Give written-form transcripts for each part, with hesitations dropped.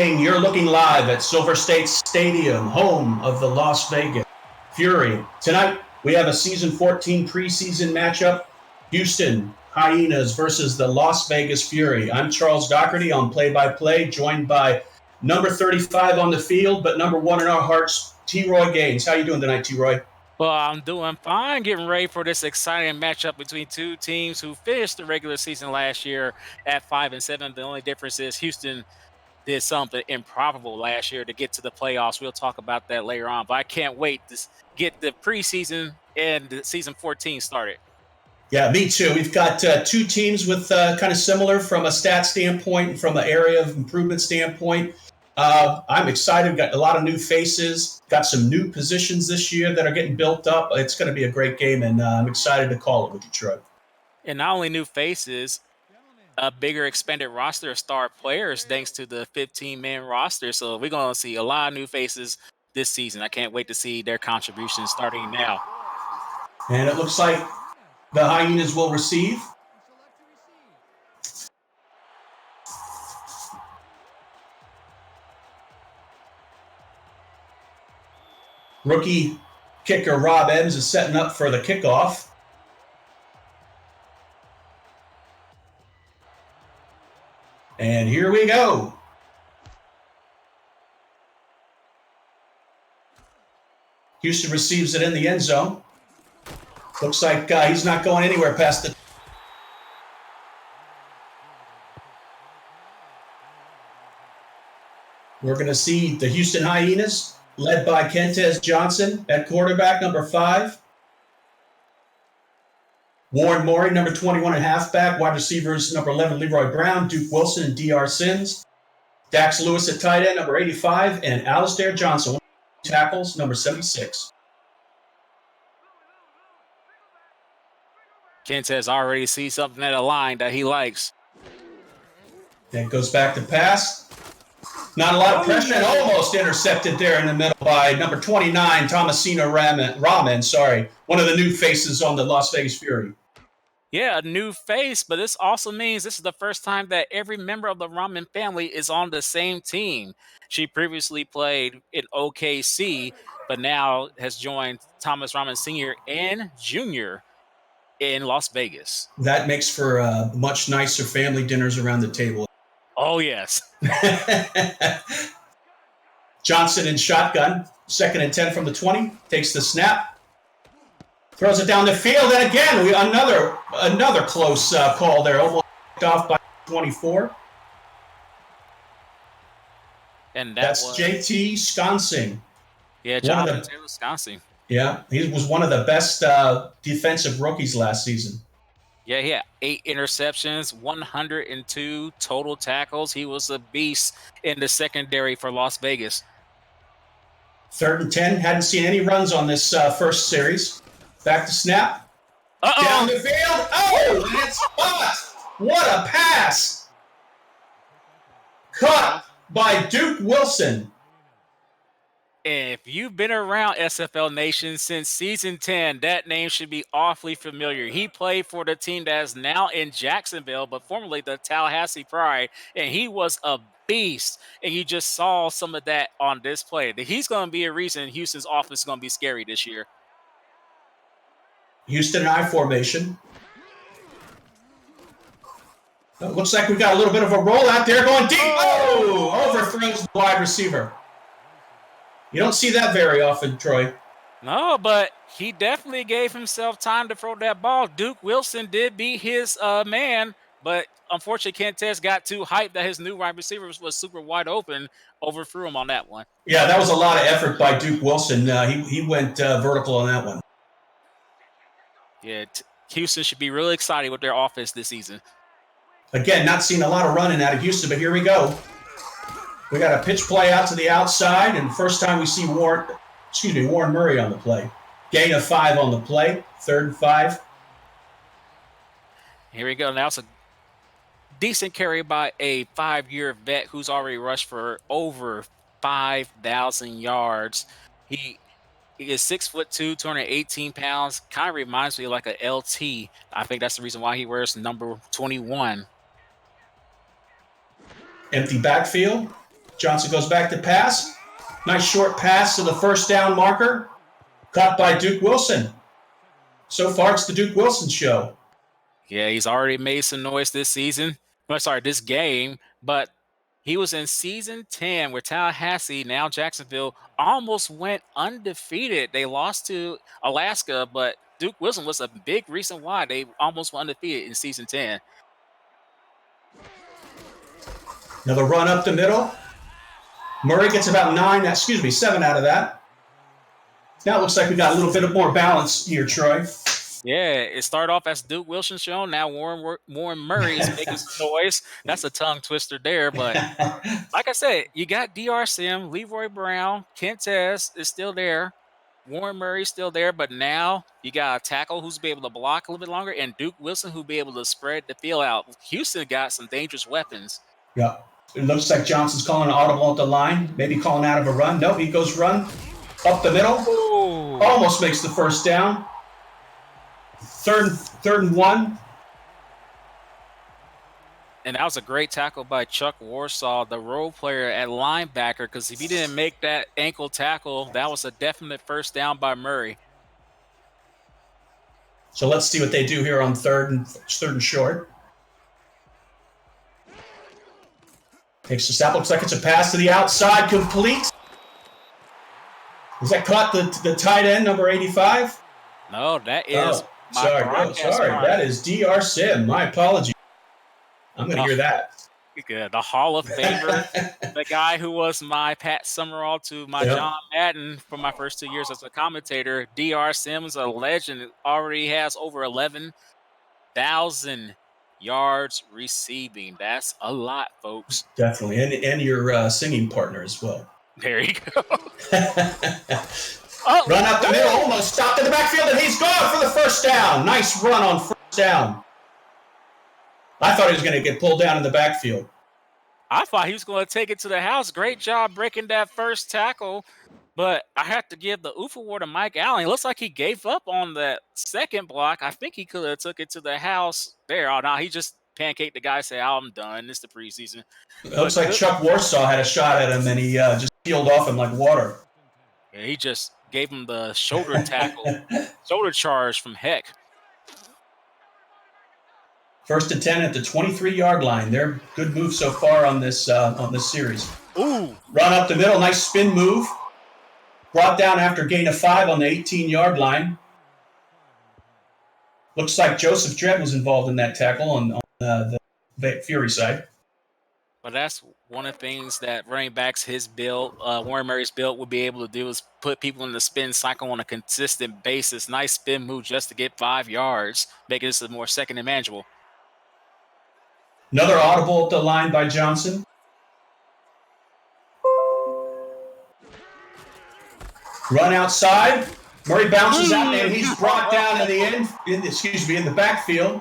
You're looking live at Silver State Stadium, home of the Las Vegas Fury. Tonight, we have a Season 14 preseason matchup, Houston Hyenas versus the Las Vegas Fury. I'm Charles Doherty on play-by-play, joined by number 35 on the field, but number 1 in our hearts, T-Roy Gaines. How you doing tonight, T-Roy? Well, I'm doing fine, getting ready for this exciting matchup between two teams who finished the regular season last year at 5-7. The only difference is Houston did something improbable last year to get to the playoffs. We'll talk about that later on, but I can't wait to get the preseason and the season 14 started. Yeah, me too. We've got two teams with kind of similar from a stat standpoint and from an area of improvement standpoint. I'm excited. We've got a lot of new faces, got some new positions this year that are getting built up. It's going to be a great game, and I'm excited to call it with you, Troy. And not only new faces, a bigger expanded roster of star players thanks to the 15-man roster. So we're going to see a lot of new faces this season. I can't wait to see their contributions starting now. And it looks like the Hyenas will receive. Rookie kicker Rob Evans is setting up for the kickoff. And here we go. Houston receives it in the end zone. Looks like he's not going anywhere past the... We're going to see the Houston Hyenas, led by Kentez Johnson at quarterback, number 5. Warren Morey, number 21 at halfback. Wide receivers, number 11, Leroy Brown, Duke Wilson, and D.R. Sims. Dax Lewis at tight end, number 85, and Alistair Johnson, tackles, number 76. Kentez already sees something at a line that he likes. Then goes back to pass. Not a lot of pressure, and almost intercepted there in the middle by number 29, Thomasina Raman, one of the new faces on the Las Vegas Fury. Yeah, a new face, but this also means this is the first time that every member of the Raman family is on the same team. She previously played in OKC, but now has joined Thomas Raman Sr. and Jr. in Las Vegas. That makes for much nicer family dinners around the table. Oh, yes. Johnson in shotgun, 2nd and 10 from the 20, takes the snap, throws it down the field, and again, another close call there, almost off by 24. And that's JT Sconsing. Yeah, Jonathan Taylor Sconsing. Yeah, he was one of the best defensive rookies last season. Yeah, he had 8 interceptions, 102 total tackles. He was a beast in the secondary for Las Vegas. 3rd and 10. Hadn't seen any runs on this first series. Back to snap. Down the field. Oh, and it's caught. What a pass. Caught by Duke Wilson. If you've been around SFL Nation since season 10, that name should be awfully familiar. He played for the team that is now in Jacksonville, but formerly the Tallahassee Pride, and he was a beast. And you just saw some of that on this play. He's going to be a reason Houston's offense is going to be scary this year. Houston I formation. Looks like we got a little bit of a roll out there going deep. Oh, overthrows the wide receiver. You don't see that very often, Troy. No, but he definitely gave himself time to throw that ball. Duke Wilson did beat his man, but unfortunately, Kentez got too hyped that his new wide receiver was super wide open, overthrew him on that one. Yeah, that was a lot of effort by Duke Wilson. He went vertical on that one. Yeah, Houston should be really excited with their offense this season. Again, not seeing a lot of running out of Houston, but here we go. We got a pitch play out to the outside, and first time we see Warren Murray on the play. Gain of 5 on the play, 3rd and 5. Here we go. Now it's a decent carry by a 5-year vet who's already rushed for over 5,000 yards. He is 6'2", 218 pounds. Kind of reminds me like a LT. I think that's the reason why he wears number 21. Empty backfield. Johnson goes back to pass. Nice short pass to the first down marker. Caught by Duke Wilson. So far, it's the Duke Wilson show. Yeah, he's already made some noise this season. This game. But he was in season 10 where Tallahassee, now Jacksonville, almost went undefeated. They lost to Alaska, but Duke Wilson was a big reason why they almost went undefeated in season 10. Another run up the middle. Murray gets about 7 out of that. Now it looks like we got a little bit of more balance here, Troy. Yeah, it started off as Duke Wilson show. Now Warren Murray is making some noise. That's a tongue twister there. But like I said, you got DR Sim, Leroy Brown, Kentez is still there. Warren Murray's still there, but now you got a tackle who's be able to block a little bit longer, and Duke Wilson who'll be able to spread the field out. Houston got some dangerous weapons. Yeah. It looks like Johnson's calling an audible at the line, maybe calling out of a run. Nope, he goes run up the middle. Ooh. Almost makes the first down. Third and 1. And that was a great tackle by Chuck Warsaw, the role player at linebacker, because if he didn't make that ankle tackle, that was a definite first down by Murray. So let's see what they do here on third and short. Takes the snap. Looks like it's a pass to the outside, complete. Is that caught the tight end, number 85? No, that is. Sorry. That is DR Sim. My apologies. I'm going to hear that. Good. The Hall of Famer, the guy who was my Pat Summerall to my John Madden for my first 2 years as a commentator. DR Sim's a legend. Already has over 11,000 yards receiving. That's a lot, folks. Definitely. And your singing partner as well. There you go. Run up the middle, almost stopped in the backfield, and he's gone for the first down. Nice run on first down. I thought he was going to get pulled down in the backfield. I thought he was going to take it to the house. Great job breaking that first tackle. But I have to give the oof award to Mike Allen. It looks like he gave up on that second block. I think he could have took it to the house there. Oh, no, he just pancaked the guy, said, I'm done. It's the preseason. It looks like Chuck Warsaw had a shot at him, and he just peeled off him like water. Yeah, he just gave him the shoulder tackle, shoulder charge from heck. First and 10 at the 23-yard line. They're good move so far on this series. Ooh. Run up the middle, nice spin move. Brought down after gain of 5 on the 18-yard line. Looks like Joseph Dredd was involved in that tackle on the Fury side. But that's one of the things that running backs, his build, Warren Murray's build, would be able to do is put people in the spin cycle on a consistent basis. Nice spin move just to get 5 yards, making this a more second and manageable. Another audible at the line by Johnson. Run outside. Murray bounces out, and he's brought down in the backfield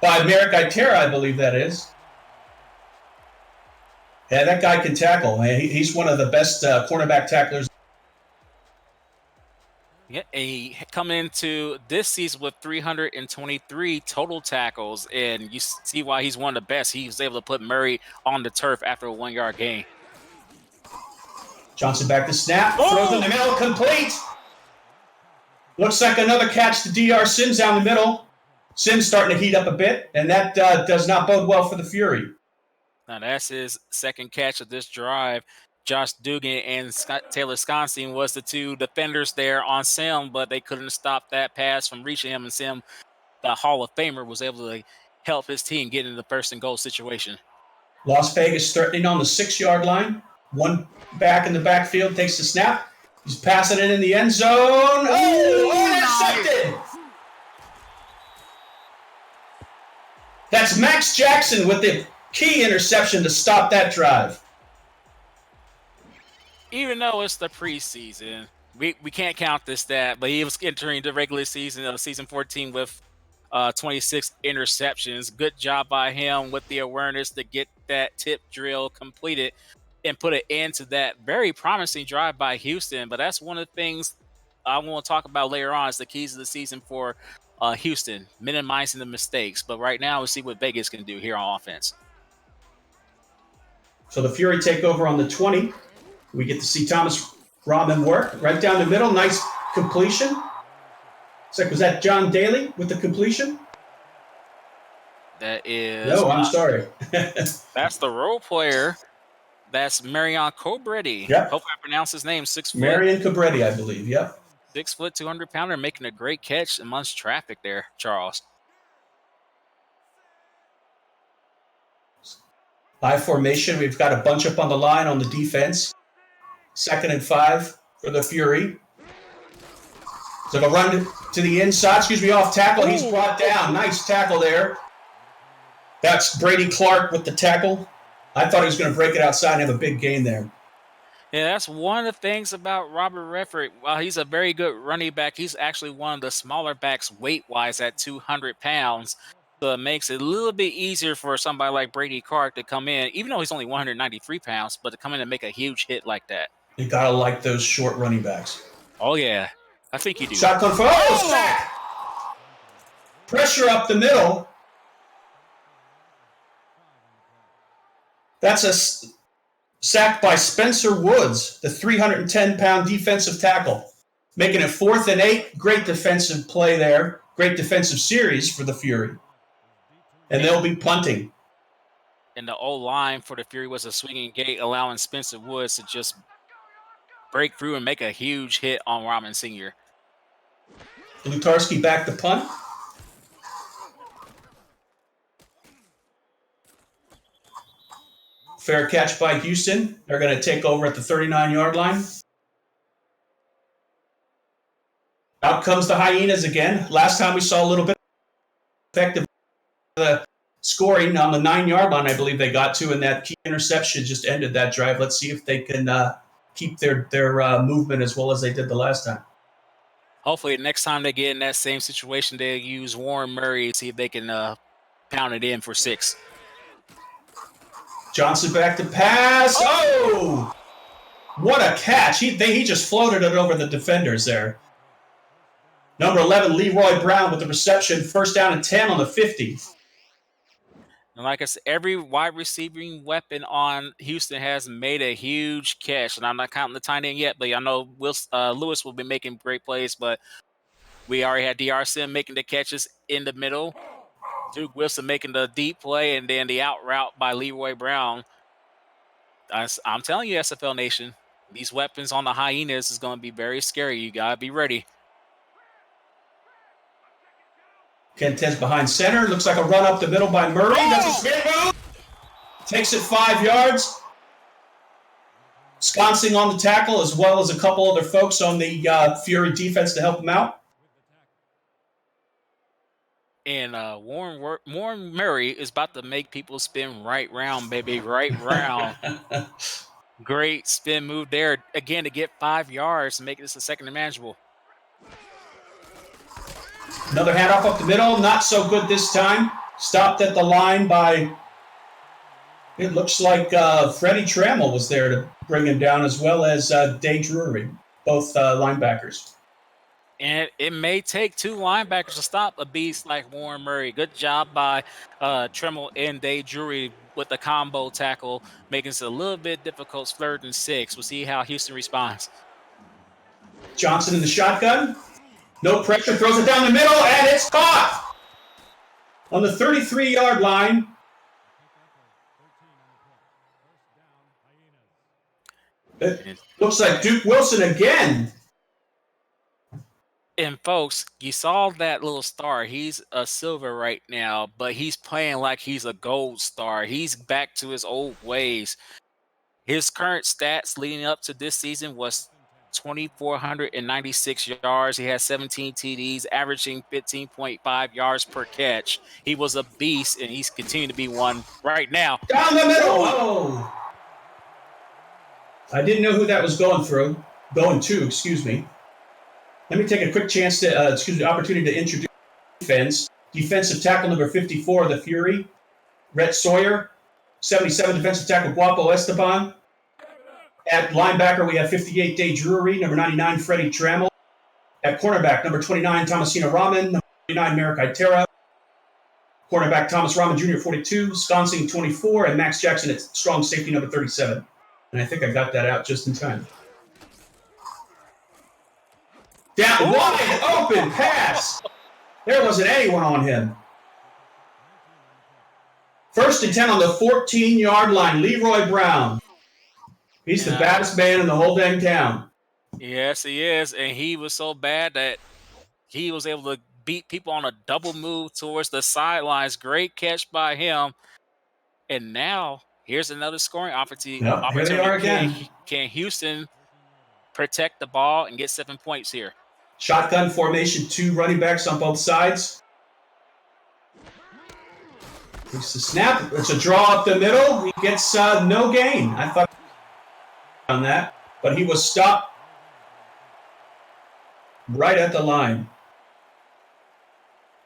by Merrick Itera, I believe that is. Yeah, that guy can tackle. He's one of the best cornerback tacklers. Yeah, he come into this season with 323 total tackles, and you see why he's one of the best. He was able to put Murray on the turf after a 1-yard gain. Johnson back to snap, throws in the middle, complete. Looks like another catch to DR Sims down the middle. Sims starting to heat up a bit, and that does not bode well for the Fury. Now that's his second catch of this drive. Josh Dugan and Taylor Sconstein was the two defenders there on Sim, but they couldn't stop that pass from reaching him. And Sim, the Hall of Famer, was able to help his team get into the first and goal situation. Las Vegas starting on the 6-yard line. One back in the backfield takes the snap. He's passing it in the end zone. Oh, intercepted! That's Max Jackson with the key interception to stop that drive. Even though it's the preseason, we can't count this stat, but he was entering the regular season of season 14 with 26 interceptions. Good job by him with the awareness to get that tip drill completed and put an end to that very promising drive by Houston. But that's one of the things I want to talk about later on is the keys of the season for Houston, minimizing the mistakes. But right now, we'll see what Vegas can do here on offense. So the Fury take over on the 20. We get to see Thomas Rahman work right down the middle. Nice completion. Was that John Daly with the completion? That is. No, I'm sorry. That's the role player. That's Marion Cobretti. Yep. Hope I pronounce his name. 6 foot. Marion Cobretti, I believe. Yep. 6 foot, 200 pounder, making a great catch amongst traffic there, Charles. High formation. We've got a bunch up on the line on the defense. 2nd and 5 for the Fury. So they'll run to the inside. Off tackle. He's brought down. Nice tackle there. That's Brady Clark with the tackle. I thought he was going to break it outside and have a big gain there. Yeah, that's one of the things about Robert Redford. While he's a very good running back, he's actually one of the smaller backs weight-wise at 200 pounds. So it makes it a little bit easier for somebody like Brady Clark to come in, even though he's only 193 pounds, but to come in and make a huge hit like that. You got to like those short running backs. Oh, yeah. I think you do. Shotgun for sack! Pressure up the middle. That's a sack by Spencer Woods, the 310-pound defensive tackle. Making it 4th and 8. Great defensive play there. Great defensive series for the Fury. And they'll be punting. And the O-line for the Fury was a swinging gate, allowing Spencer Woods to just break through and make a huge hit on Rahman Sr. Lutarski back the punt. Fair catch by Houson. They're going to take over at the 39-yard line. Out comes the Hyenas again. Last time we saw a little bit effective scoring on the 9-yard line, I believe they got to, and that key interception just ended that drive. Let's see if they can keep their movement as well as they did the last time. Hopefully, next time they get in that same situation, they'll use Warren Murray to see if they can pound it in for 6. Johnson back to pass. Oh! What a catch. He just floated it over the defenders there. Number 11, Leroy Brown with the reception. 1st down and 10 on the 50. And like I said, every wide receiving weapon on Houston has made a huge catch. And I'm not counting the tight end yet, but I know Lewis will be making great plays. But we already had DRC making the catches in the middle. Duke Wilson making the deep play, and then the out route by Leroy Brown. I'm telling you, SFL Nation, these weapons on the Hyenas is going to be very scary. You got to be ready. Kentez behind center. Looks like a run up the middle by Murray. Does a spin move. Takes it 5 yards. Sconcing on the tackle, as well as a couple other folks on the Fury defense to help him out. And Warren Murray is about to make people spin right round, baby, right round. Great spin move there, again, to get 5 yards and make this a 2nd and manageable. Another handoff up the middle, not so good this time. Stopped at the line by, it looks like Freddie Trammell was there to bring him down, as well as Day Drury, both linebackers. And it may take 2 linebackers to stop a beast like Warren Murray. Good job by Trammell and Day Drury with the combo tackle, making it a little bit difficult. 3rd and 6. We'll see how Houston responds. Johnson in the shotgun. No pressure, throws it down the middle, and it's caught on the 33-yard line. It looks like Duke Wilson again. And folks, you saw that little star. He's a silver right now, but he's playing like he's a gold star. He's back to his old ways. His current stats leading up to this season was 2,496 yards. He has 17 TDs, averaging 15.5 yards per catch. He was a beast, and he's continuing to be one right now. Down the middle. Oh. I didn't know who that was going to, excuse me. Let me take a quick chance to, opportunity to introduce defense. Defensive tackle number 54 of the Fury, Rhett Sawyer. 77 defensive tackle, Guapo Esteban. At linebacker, we have 58, Day Drury. Number 99, Freddie Trammell. At cornerback, number 29, Thomasina Rahman. Number 29, Merrick Itera. Cornerback Thomas Rahman Jr. 42, Sconsing 24, and Max Jackson at strong safety number 37. And I think I got that out just in time. Down, wide open pass. There wasn't anyone on him. 1st and 10 on the 14-yard line. Leroy Brown. He's the baddest man in the whole dang town. Yes, he is. And he was so bad that he was able to beat people on a double move towards the sidelines. Great catch by him. And now here's another scoring opportunity. Yep, here they are again. Can Houston protect the ball and get 7 points here? Shotgun formation, 2 running backs on both sides. It's a snap. It's a draw up the middle. He gets no gain. I thought on that, but he was stopped right at the line.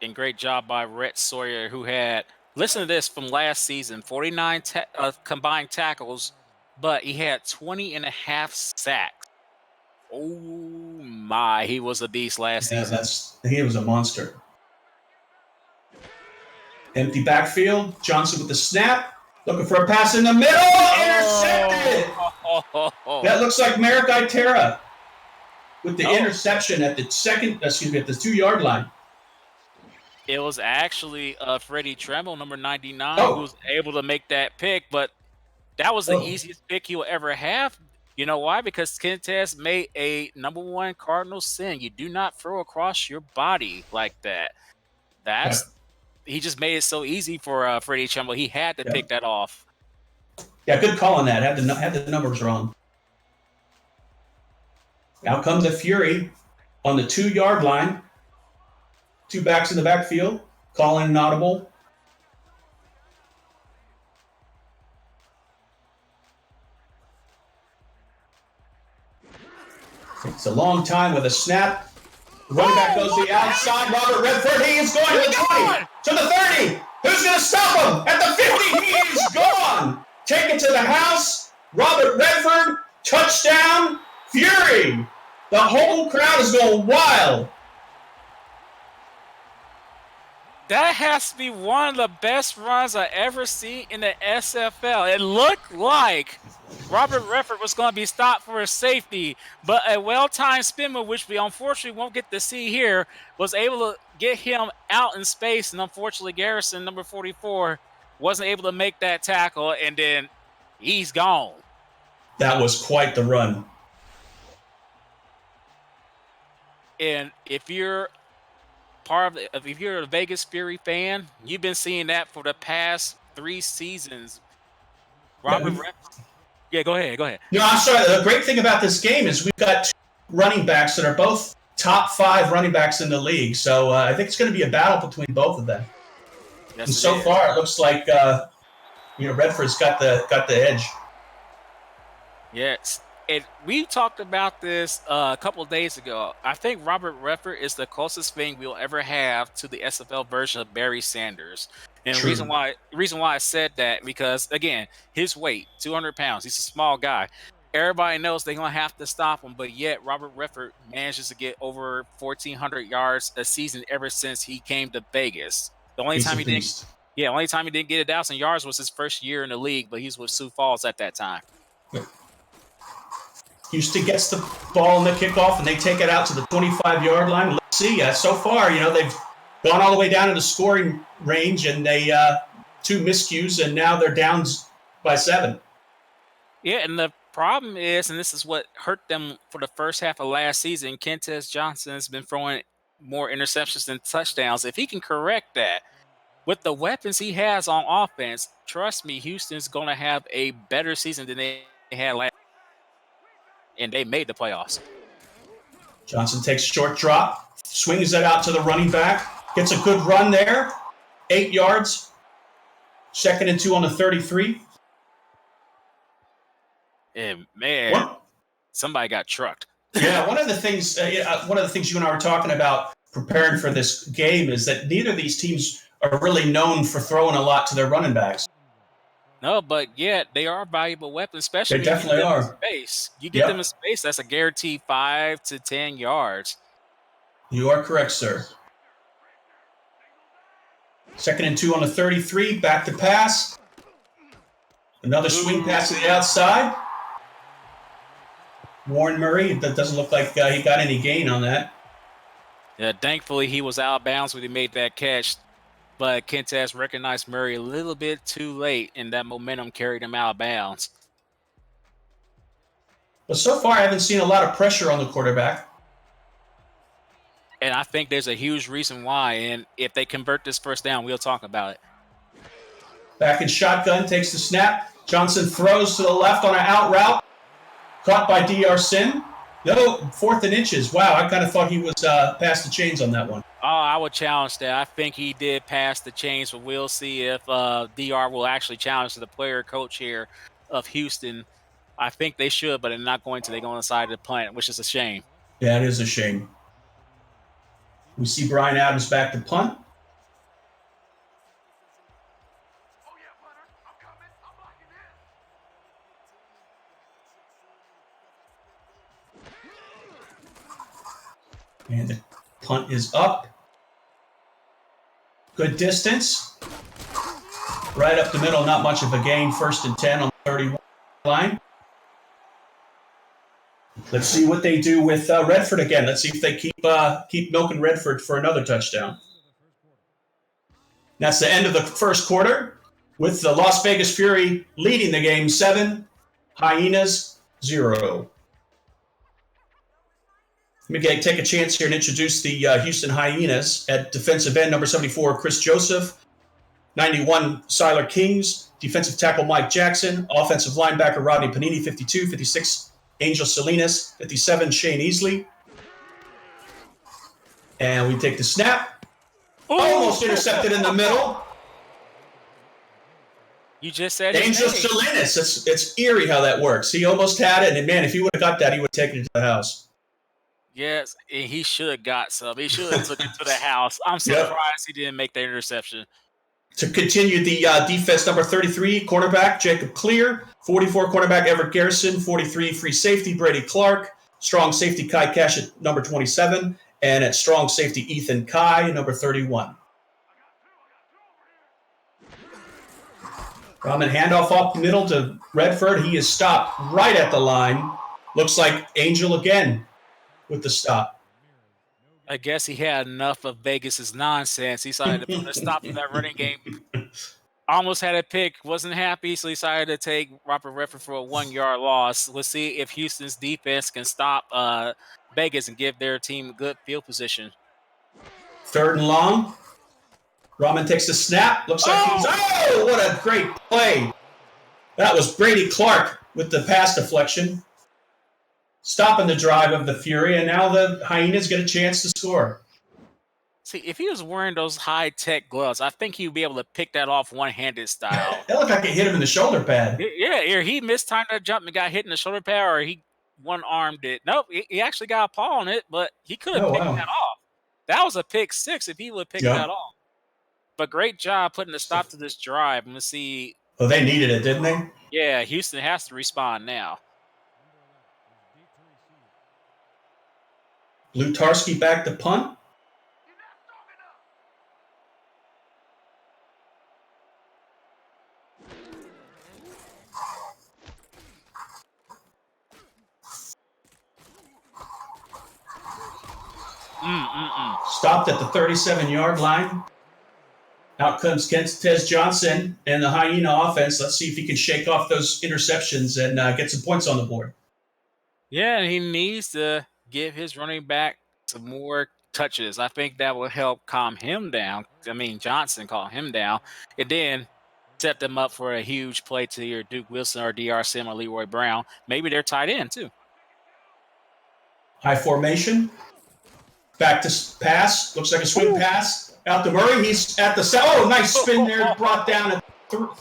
And great job by Rhett Sawyer, who had, listen to this, from last season, 49 combined tackles, but he had 20 and a half sacks. Oh my, he was a beast last season. He was a monster. Empty backfield. Johnson with the snap. Looking for a pass in the middle. Intercepted. That looks like Merrick Itera with the interception at the at the 2-yard line. It was actually Freddie Tremble, number 99, who was able to make that pick, but that was the easiest pick he'll ever have. You know why? Because Kentez made a number 1 cardinal sin. You do not throw across your body like that. He just made it so easy for Freddie Tremble. He had to pick that off. Yeah, good call on that. Had the numbers wrong. Now comes a Fury on the 2-yard line. 2 backs in the backfield. Calling an audible. It's a long time with a snap. Running back goes to the outside. Robert Redford, he is going to the 20, to the 30. Who's going to stop him? At the 50, he is gone. Take it to the house. Robert Redford, touchdown, Fury. The whole crowd is going wild. That has to be one of the best runs I ever seen in the SFL. It looked like Robert Redford was going to be stopped for a safety, but a well-timed spin move, which we unfortunately won't get to see here, was able to get him out in space, and unfortunately Garrison, number 44, wasn't able to make that tackle, and then he's gone. That was quite the run. And if you're if you're a Vegas Fury fan, you've been seeing that for the past 3 seasons. Robert Redford. Yeah, go ahead. No, I'm sorry. The great thing about this game is we've got 2 running backs that are both top 5 running backs in the league. So I think it's going to be a battle between both of them. Yes, and so far, it looks like Redford's got the edge. Yes. And we talked about this a couple of days ago. I think Robert Redford is the closest thing we'll ever have to the SFL version of Barry Sanders. And the reason why I said that, because, again, his weight, 200 pounds, he's a small guy. Everybody knows they're going to have to stop him, but yet Robert Redford manages to get over 1,400 yards a season ever since he came to Vegas. The only time he didn't get 1,000 yards was his first year in the league, but he's with Sioux Falls at that time. Houston gets the ball in the kickoff, and they take it out to the 25-yard line. Let's see. So far, they've gone all the way down to the scoring range, and they 2 miscues, and now they're down by 7. Yeah, and the problem is, and this is what hurt them for the first half of last season, Kentez Johnson has been throwing more interceptions than touchdowns. If he can correct that, with the weapons he has on offense, trust me, Houston's going to have a better season than they had last. And they made the playoffs. Johnson takes a short drop, swings it out to the running back, gets a good run there, 8 yards, 2nd and 2 on the 33. And man, somebody got trucked. Yeah, one of the things you and I were talking about preparing for this game is that neither of these teams are really known for throwing a lot to their running backs. No, but yet they are valuable weapons, especially they definitely are. Space. You get them in space, that's a guaranteed 5 to 10 yards. You are correct, sir. 2nd and 2 on the 33. Back to pass. Another swing pass to the outside. Warren Murray, that doesn't look like he got any gain on that. Yeah, thankfully he was out of bounds when he made that catch, but Kentes recognized Murray a little bit too late, and that momentum carried him out of bounds. But so far, I haven't seen a lot of pressure on the quarterback. And I think there's a huge reason why, and if they convert this first down, we'll talk about it. Back in shotgun, takes the snap. Johnson throws to the left on an out route. Caught by D.R. Sin. No, 4th and inches. Wow, I kind of thought he was past the chains on that one. Oh, I would challenge that. I think he did pass the chains, but we'll see if DR will actually challenge the player coach here of Houston. I think they should, but they're not going to. They're going to decide to punt, which is a shame. Yeah, it is a shame. We see Brian Adams back to punt. And the punt is up. Good distance. Right up the middle, not much of a gain. 1st and 10 on the 31 line. Let's see what they do with Redford again. Let's see if they keep milking Redford for another touchdown. That's the end of the first quarter, with the Las Vegas Fury leading the game 7, Hyenas 0. Let me take a chance here and introduce the Houston Hyenas. At defensive end, number 74, Chris Joseph. 91, Siler Kings. Defensive tackle, Mike Jackson. Offensive linebacker, Rodney Panini, 52. 56, Angel Salinas. 57, Shane Easley. And we take the snap. Almost intercepted in the middle. You just said Angel Salinas. It's eerie how that works. He almost had it, and man, if he would have got that, he would have taken it to the house. Yes, and he should have got some. He should have took it to the house. I'm surprised he didn't make that interception. To continue the defense, number 33, cornerback, Jacob Clear. 44, cornerback, Everett Garrison. 43, free safety, Brady Clark. Strong safety, Kai Cash at number 27. And at strong safety, Ethan Kai, number 31. Ramen handoff off the middle to Redford. He is stopped right at the line. Looks like Angel again with the stop. I guess he had enough of Vegas's nonsense. He decided to put a stop to that running game. Almost had a pick, wasn't happy, so he decided to take Robert Redford for a 1-yard loss. Let's see if Houston's defense can stop Vegas and give their team good field position. 3rd and long. Rahman takes the snap. Looks like he's... Oh, what a great play. That was Brady Clark with the pass deflection. Stopping the drive of the Fury, and now the Hyenas get a chance to score. See, if he was wearing those high-tech gloves, I think he'd be able to pick that off one-handed style. It looked like it hit him in the shoulder pad. Yeah, or he mistimed that jump and got hit in the shoulder pad, or he one-armed it. Nope, he actually got a paw on it, but he could have picked that off. That was a pick 6 if he would have picked that off. But great job putting a stop to this drive. Let's see. Oh, they needed it, didn't they? Yeah, Houston has to respond now. Lutarski back to punt. Stopped at the 37-yard line. Out comes Kentez Johnson and the Hyena offense. Let's see if he can shake off those interceptions and get some points on the board. Yeah, he needs to give his running back some more touches. I think that will help calm him down. I mean, Johnson calm him down. And then set them up for a huge play to either Duke Wilson or D.R. Sim or Leroy Brown. Maybe they're tied in, too. High formation. Back to pass. Looks like a swing pass. Out to Murray. He's at the... Oh, nice spin there. Brought down at... Brought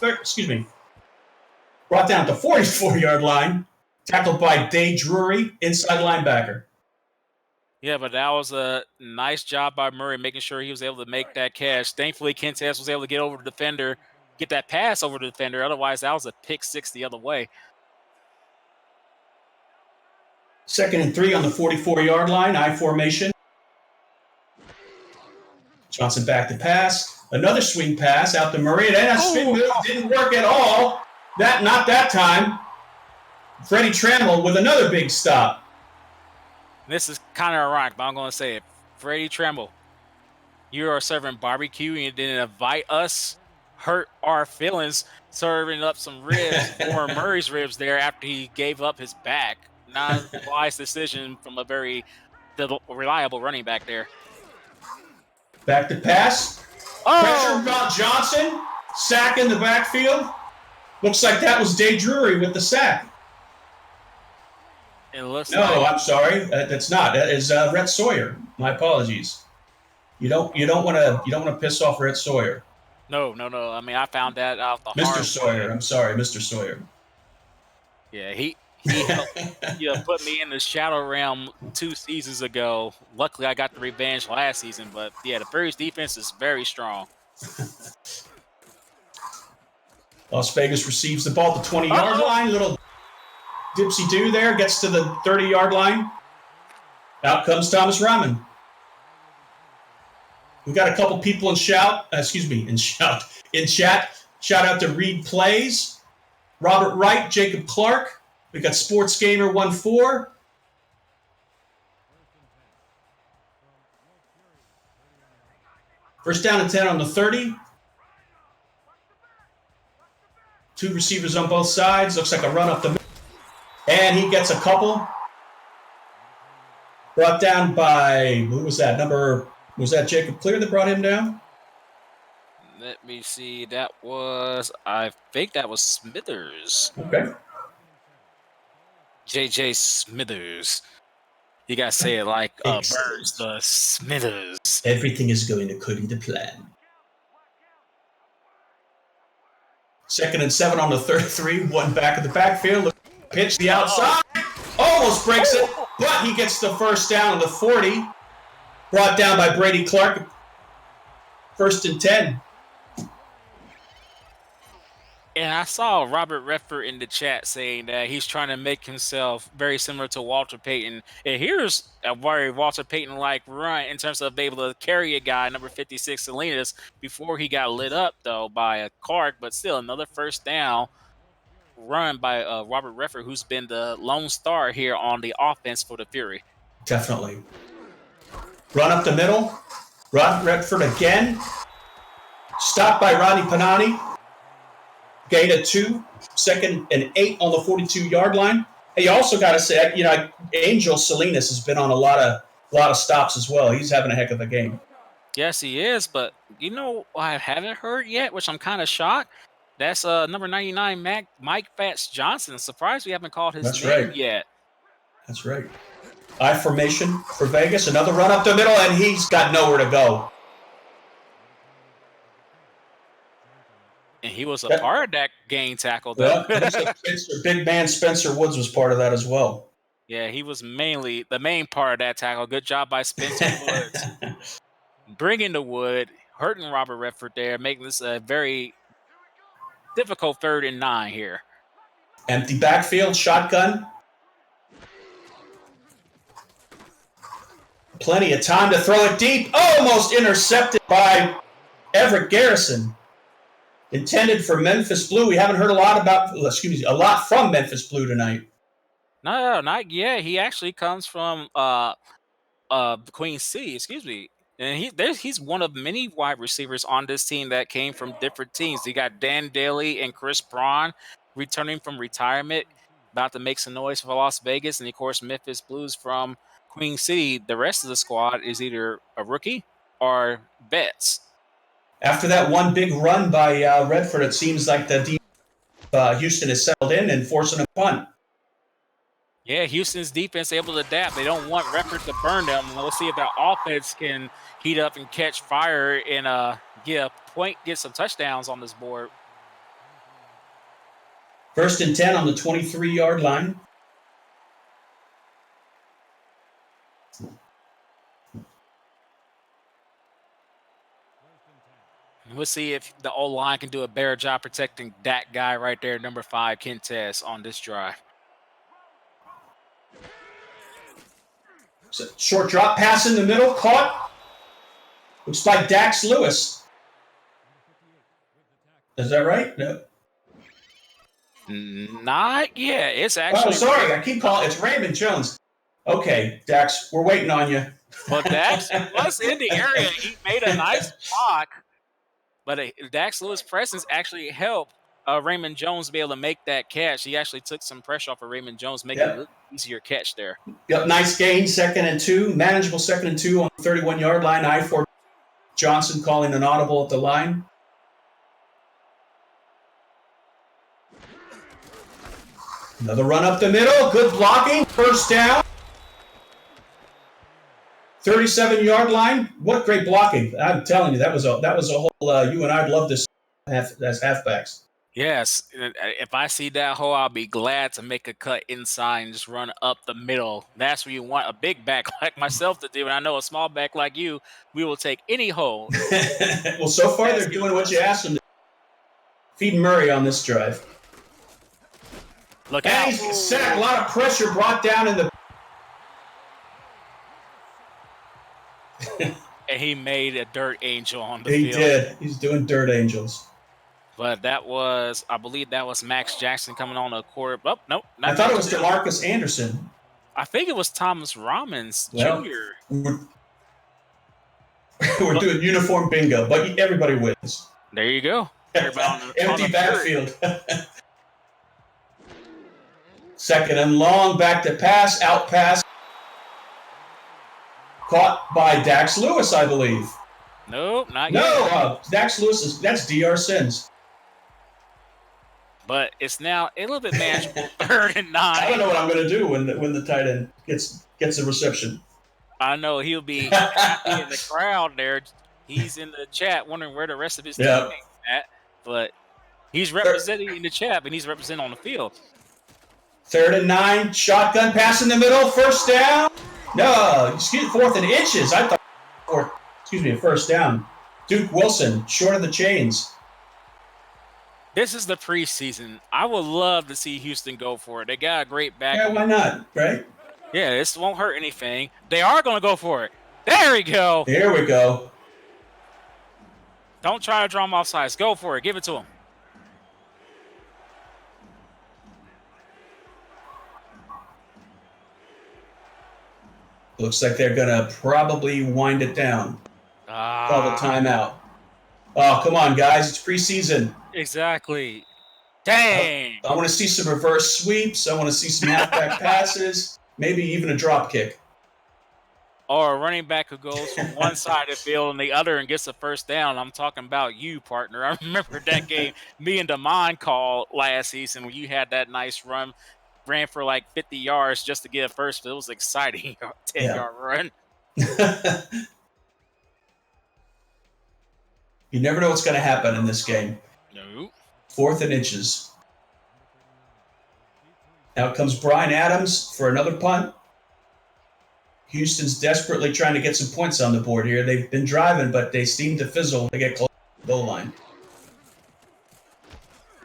down at the 44-yard line. Tackled by Dave Drury, inside linebacker. Yeah, but that was a nice job by Murray, making sure he was able to make that catch. Thankfully, Kentez was able to get over the defender, get that pass over the defender. Otherwise, that was a pick 6 the other way. 2nd and 3 on the 44-yard line. I formation. Johnson back to pass. Another swing pass out to Murray. And a spin move didn't work at all. Not that time. Freddie Trammell with another big stop. This is kind of ironic, but I'm going to say it. Freddie Trammell, you are serving barbecue and you didn't invite us, hurt our feelings, serving up some ribs or Murray's ribs there after he gave up his back. Not a wise decision from a very reliable running back there. Back to pass. Pressure about Johnson. Sack in the backfield. Looks like that was Day Drury with the sack. It looks I'm sorry. That's not. That is Rhett Sawyer. My apologies. You don't want to piss off Rhett Sawyer. No. I mean, I found that out the hard way. Mr. Sawyer. I'm sorry, Mr. Sawyer. Yeah, he helped put me in the shadow realm 2 seasons ago. Luckily, I got the revenge last season. But yeah, the Furious defense is very strong. Las Vegas receives the ball at the 20-yard line. Little dipsy-do there. Gets to the 30-yard line. Out comes Thomas Rahman. We got a couple people in chat. Shout out to Reed Plays, Robert Wright, Jacob Clark. We got Sports Gamer 14. First down and 10 on the 30. 2 receivers on both sides. Looks like a run up the middle. And he gets a couple. Brought down by, who was that? Was that Jacob Clear that brought him down? Let me see. I think that was Smithers. Okay. JJ Smithers. You got to say it like Birds, the Smithers. Everything is going according to plan. 2nd and 7 on the 33. 1 back of the backfield. Pitch the outside. Almost breaks it, but he gets the first down on the 40. Brought down by Brady Clark. 1st and 10. And I saw Robert Redford in the chat saying that he's trying to make himself very similar to Walter Payton. And here's a very Walter Payton-like run in terms of being able to carry a guy, number 56, Salinas, before he got lit up, though, by a Clark. But still, another first down run by Robert Redford, who's been the lone star here on the offense for the Fury. Definitely. Run up the middle. Rod Redford again. Stopped by Rodney Panani. Gain of 2. 2nd and 8 on the 42-yard line. Hey, you also got to say, Angel Salinas has been on a lot of stops as well. He's having a heck of a game. Yes, he is. But I haven't heard yet, which I'm kind of shocked. That's number 99, Mike Fats Johnson. Surprised we haven't called his name yet. That's right. I formation for Vegas. Another run up the middle, and he's got nowhere to go. And he was a part of that game tackle, though. Big man Spencer Woods was part of that as well. Yeah, he was mainly the main part of that tackle. Good job by Spencer Woods. Bringing the wood, hurting Robert Redford there, making this a very difficult 3rd and 9 here. Empty backfield, shotgun. Plenty of time to throw it deep. Almost intercepted by Everett Garrison. Intended for Memphis Blue. We haven't heard a lot from Memphis Blue tonight. No, not yet. He actually comes from Queen City, And he's one of many wide receivers on this team that came from different teams. You got Dan Daly and Chris Braun returning from retirement, about to make some noise for Las Vegas. And, of course, Memphis Blues from Queen City. The rest of the squad is either a rookie or vets. After that one big run by Redford, it seems like the Houston has settled in and forcing a punt. Yeah, Houston's defense able to adapt. They don't want Redford to burn them. Let's see if their offense can heat up and catch fire and get some touchdowns on this board. 1st and 10 on the 23-yard line. We'll see if the O-line can do a better job protecting that guy right there, number 5, Kentez, on this drive. So short drop pass in the middle, caught. Looks like Dax Lewis. Is that right? No. Not yet. It's actually. Oh, sorry. I keep calling. It's Raymond Jones. Okay, Dax, we're waiting on you. Well, Dax was in the area. He made a nice block, but Dax Lewis' presence actually helped Raymond Jones be able to make that catch. He actually took some pressure off of Raymond Jones, making it an easier catch there. Yep, nice gain, 2nd and 2. Manageable 2nd and 2 on the 31-yard line. I-4 Johnson calling an audible at the line. Another run up the middle. Good blocking. First down. 37-yard line. What great blocking. I'm telling you, that was a whole you and I'd love this as halfbacks. Yes. If I see that hole, I'll be glad to make a cut inside and just run up the middle. That's where you want a big back like myself to do. And I know a small back like you, we will take any hole. Well, so far they're doing what you asked them to. Feeding Murray on this drive. Look out. Sack, a lot of pressure brought down in the. And he made a dirt angel on the field. He did. He's doing dirt angels. But I believe that was Max Jackson coming on the court. Oh, nope. I thought it was DeMarcus Anderson. I think it was Thomas Rommins Jr. We're doing uniform bingo, but everybody wins. There you go. Empty backfield. 2nd and long, back to pass, out pass. Caught by Dax Lewis, I believe. Nope, not yet. No, Dax Lewis, that's DR Sins. But it's now a little bit manageable. 3rd and 9. I don't know what I'm going to do when the tight end gets a reception. I know he'll be happy in the crowd there. He's in the chat wondering where the rest of his team is at. But he's representing in the chat, and he's representing on the field. 3rd and 9, shotgun pass in the middle, first down. No, 4th and inches. I thought first down. Duke Wilson, short of the chains. This is the preseason. I would love to see Houston go for it. They got a great back. Yeah, why not, right? Yeah, this won't hurt anything. They are going to go for it. There we go. There we go. Don't try to draw them off sides. Go for it. Give it to them. Looks like they're going to probably wind it down. Call the timeout. Oh, come on, guys. It's preseason. Exactly. Dang. I want to see some reverse sweeps. I want to see some halfback passes. Maybe even a drop kick. Or a running back who goes from one side of the field and the other and gets a first down. I'm talking about you, partner. I remember that game me and Damon called last season when you had that nice run. Ran for like 50 yards just to get a first. It was exciting. 10-yard run. You never know what's going to happen in this game. No. 4th and inches. Out comes Brian Adams for another punt. Houston's desperately trying to get some points on the board here. They've been driving, but they seem to fizzle when they get close to the goal line.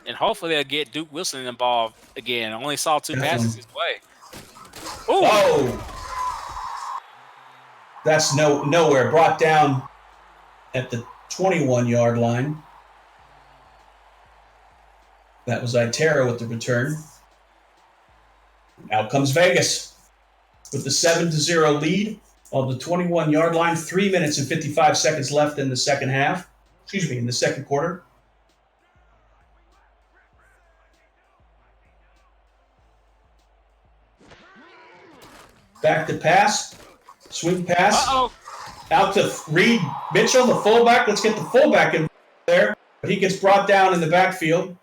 And hopefully they'll get Duke Wilson involved again. I only saw 2 passes his way. Ooh. Oh! That's nowhere. Brought down at the 21-yard line. That was Itera with the return. Out comes Vegas with the 7-0 lead on the 21-yard line. 3 minutes and 55 seconds left in the second half. In the second quarter. Back to pass. Swing pass. Out to Reed Mitchell, the fullback. Let's get the fullback in there. But he gets brought down in the backfield.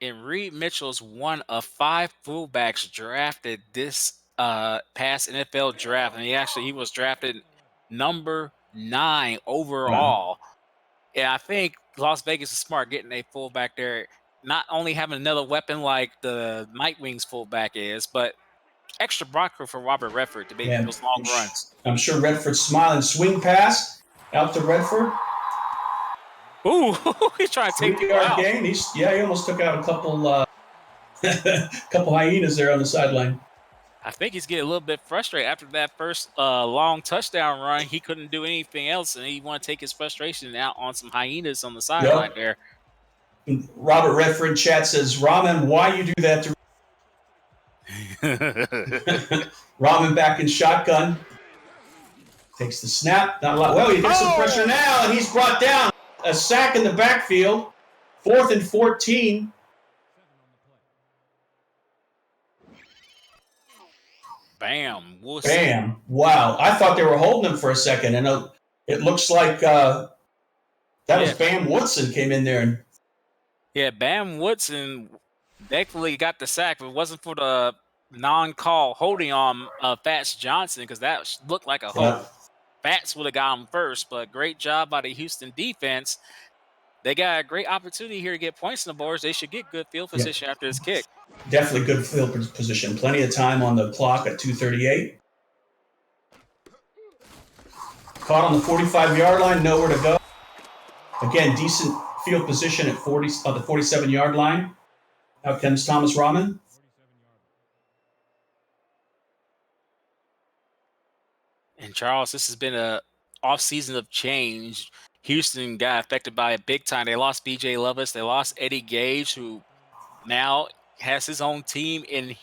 And Reed Mitchell's one of 5 fullbacks drafted this past NFL draft. And he was drafted number 9 overall. And I think Las Vegas is smart getting a fullback there. Not only having another weapon like the Nightwings fullback is, but extra blocker for Robert Redford to make those long runs. I'm sure Redford's smiling. Swing pass out to Redford. Ooh, he's trying to take the out. Gain. He almost took out a couple hyenas there on the sideline. I think he's getting a little bit frustrated after that first long touchdown run. He couldn't do anything else, and he want to take his frustration out on some hyenas on the sideline Yep. there. Robert Redford chat says, Ramen, why you do that to Ramen back in shotgun. Takes the snap. Not a lot. Well, he gets some pressure now, and he's brought down. A sack in the backfield. 4th and 14. Bam. Bam. Wow. I thought they were holding him for a second, and it looks like that was Bam Woodson came in there. And yeah, Bam Woodson thankfully got the sack. If it wasn't for the non-call holding on Fats Johnson, because that looked like a hold. Fats would have got him first, but great job by the Houston defense. They got a great opportunity here to get points on the boards. They should get good field position after this kick. Definitely good field position. Plenty of time on the clock at 2:38. Caught on the 45-yard line, nowhere to go. Again, decent field position at on the 47-yard line. Out comes Thomas Ramen. And Charles, this has been a off-season of change. Houston got affected by it big time. They lost B.J. Levis. They lost Eddie Gage, who now has his own team in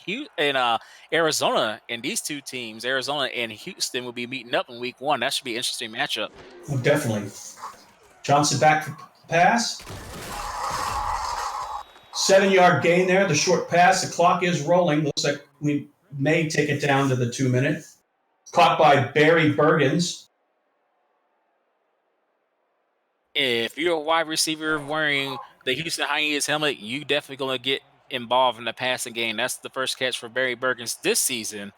Arizona. And these two teams, Arizona and Houston, will be meeting up in week 1. That should be an interesting matchup. Oh, definitely. Johnson back for pass. 7-yard gain there. The short pass. The clock is rolling. Looks like we may take it down to the 2-minute. Caught by Barry Bergens. If you're a wide receiver wearing the Houston Hyenas helmet, you definitely going to get involved in the passing game. That's the first catch for Barry Bergens this season.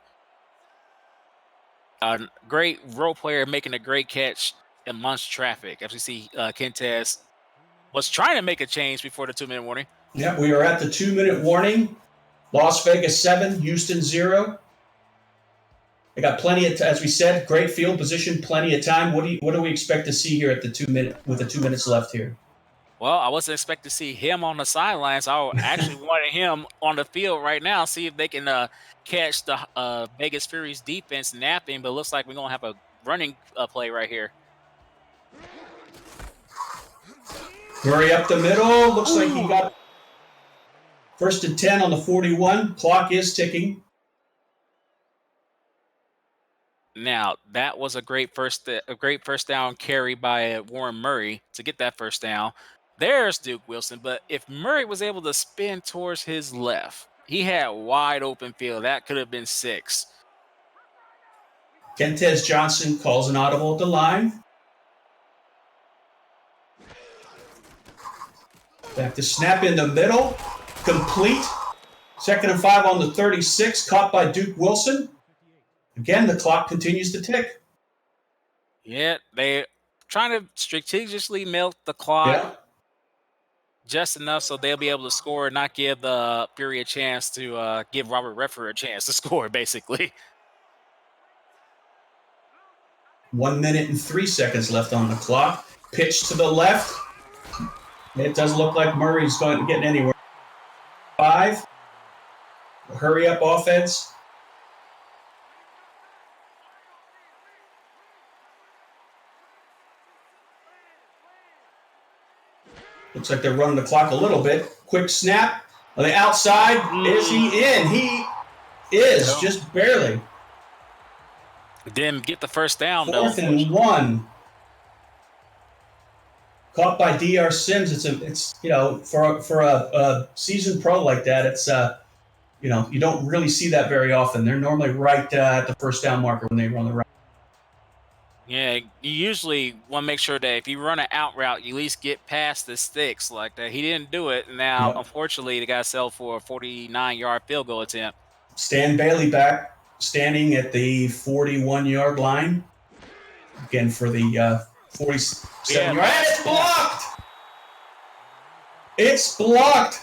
A great role player making a great catch amongst traffic. As we see, Kentez was trying to make a change before the 2-minute warning. Yeah, we are at the 2-minute warning. Las Vegas 7, Houston 0. They got plenty of, as we said, great field position, plenty of time. What do we expect to see here at the 2-minute with the 2 minutes left here? Well, I wasn't expecting to see him on the sidelines. I actually wanted him on the field right now, see if they can catch the Vegas Furies defense napping. But it looks like we're gonna have a running play right here. Murray up the middle. Looks like he got 1st and 10 on the 41. Clock is ticking. Now that was a great first down carry by Warren Murray to get that first down. There's Duke Wilson, but if Murray was able to spin towards his left, he had wide open field. That could have been 6. Kentez Johnson calls an audible at the line. Back to snap in the middle. Complete. 2nd and 5 on the 36. Caught by Duke Wilson. Again, the clock continues to tick. Yeah, they're trying to strategically milk the clock just enough so they'll be able to score and not give the Fury a chance to give Robert Redford a chance to score, basically. 1 minute and 3 seconds left on the clock. Pitch to the left. It doesn't look like Murray's going to get anywhere. 5. Hurry up offense. Looks like they're running the clock a little bit. Quick snap. On the outside. Is he in? He is, just barely. Didn't get the first down, 4th and 1. Caught by Dr. Sims. It's for a seasoned pro like that, it's you don't really see that very often. They're normally right at the first down marker when they run the route. Yeah, you usually want to make sure that if you run an out route, you at least get past the sticks like that. He didn't do it. Now, unfortunately, the guy settled for a 49-yard field goal attempt. Stan Bailey back, standing at the 41-yard line. Again, for the 47-yard. And it's blocked! It's blocked!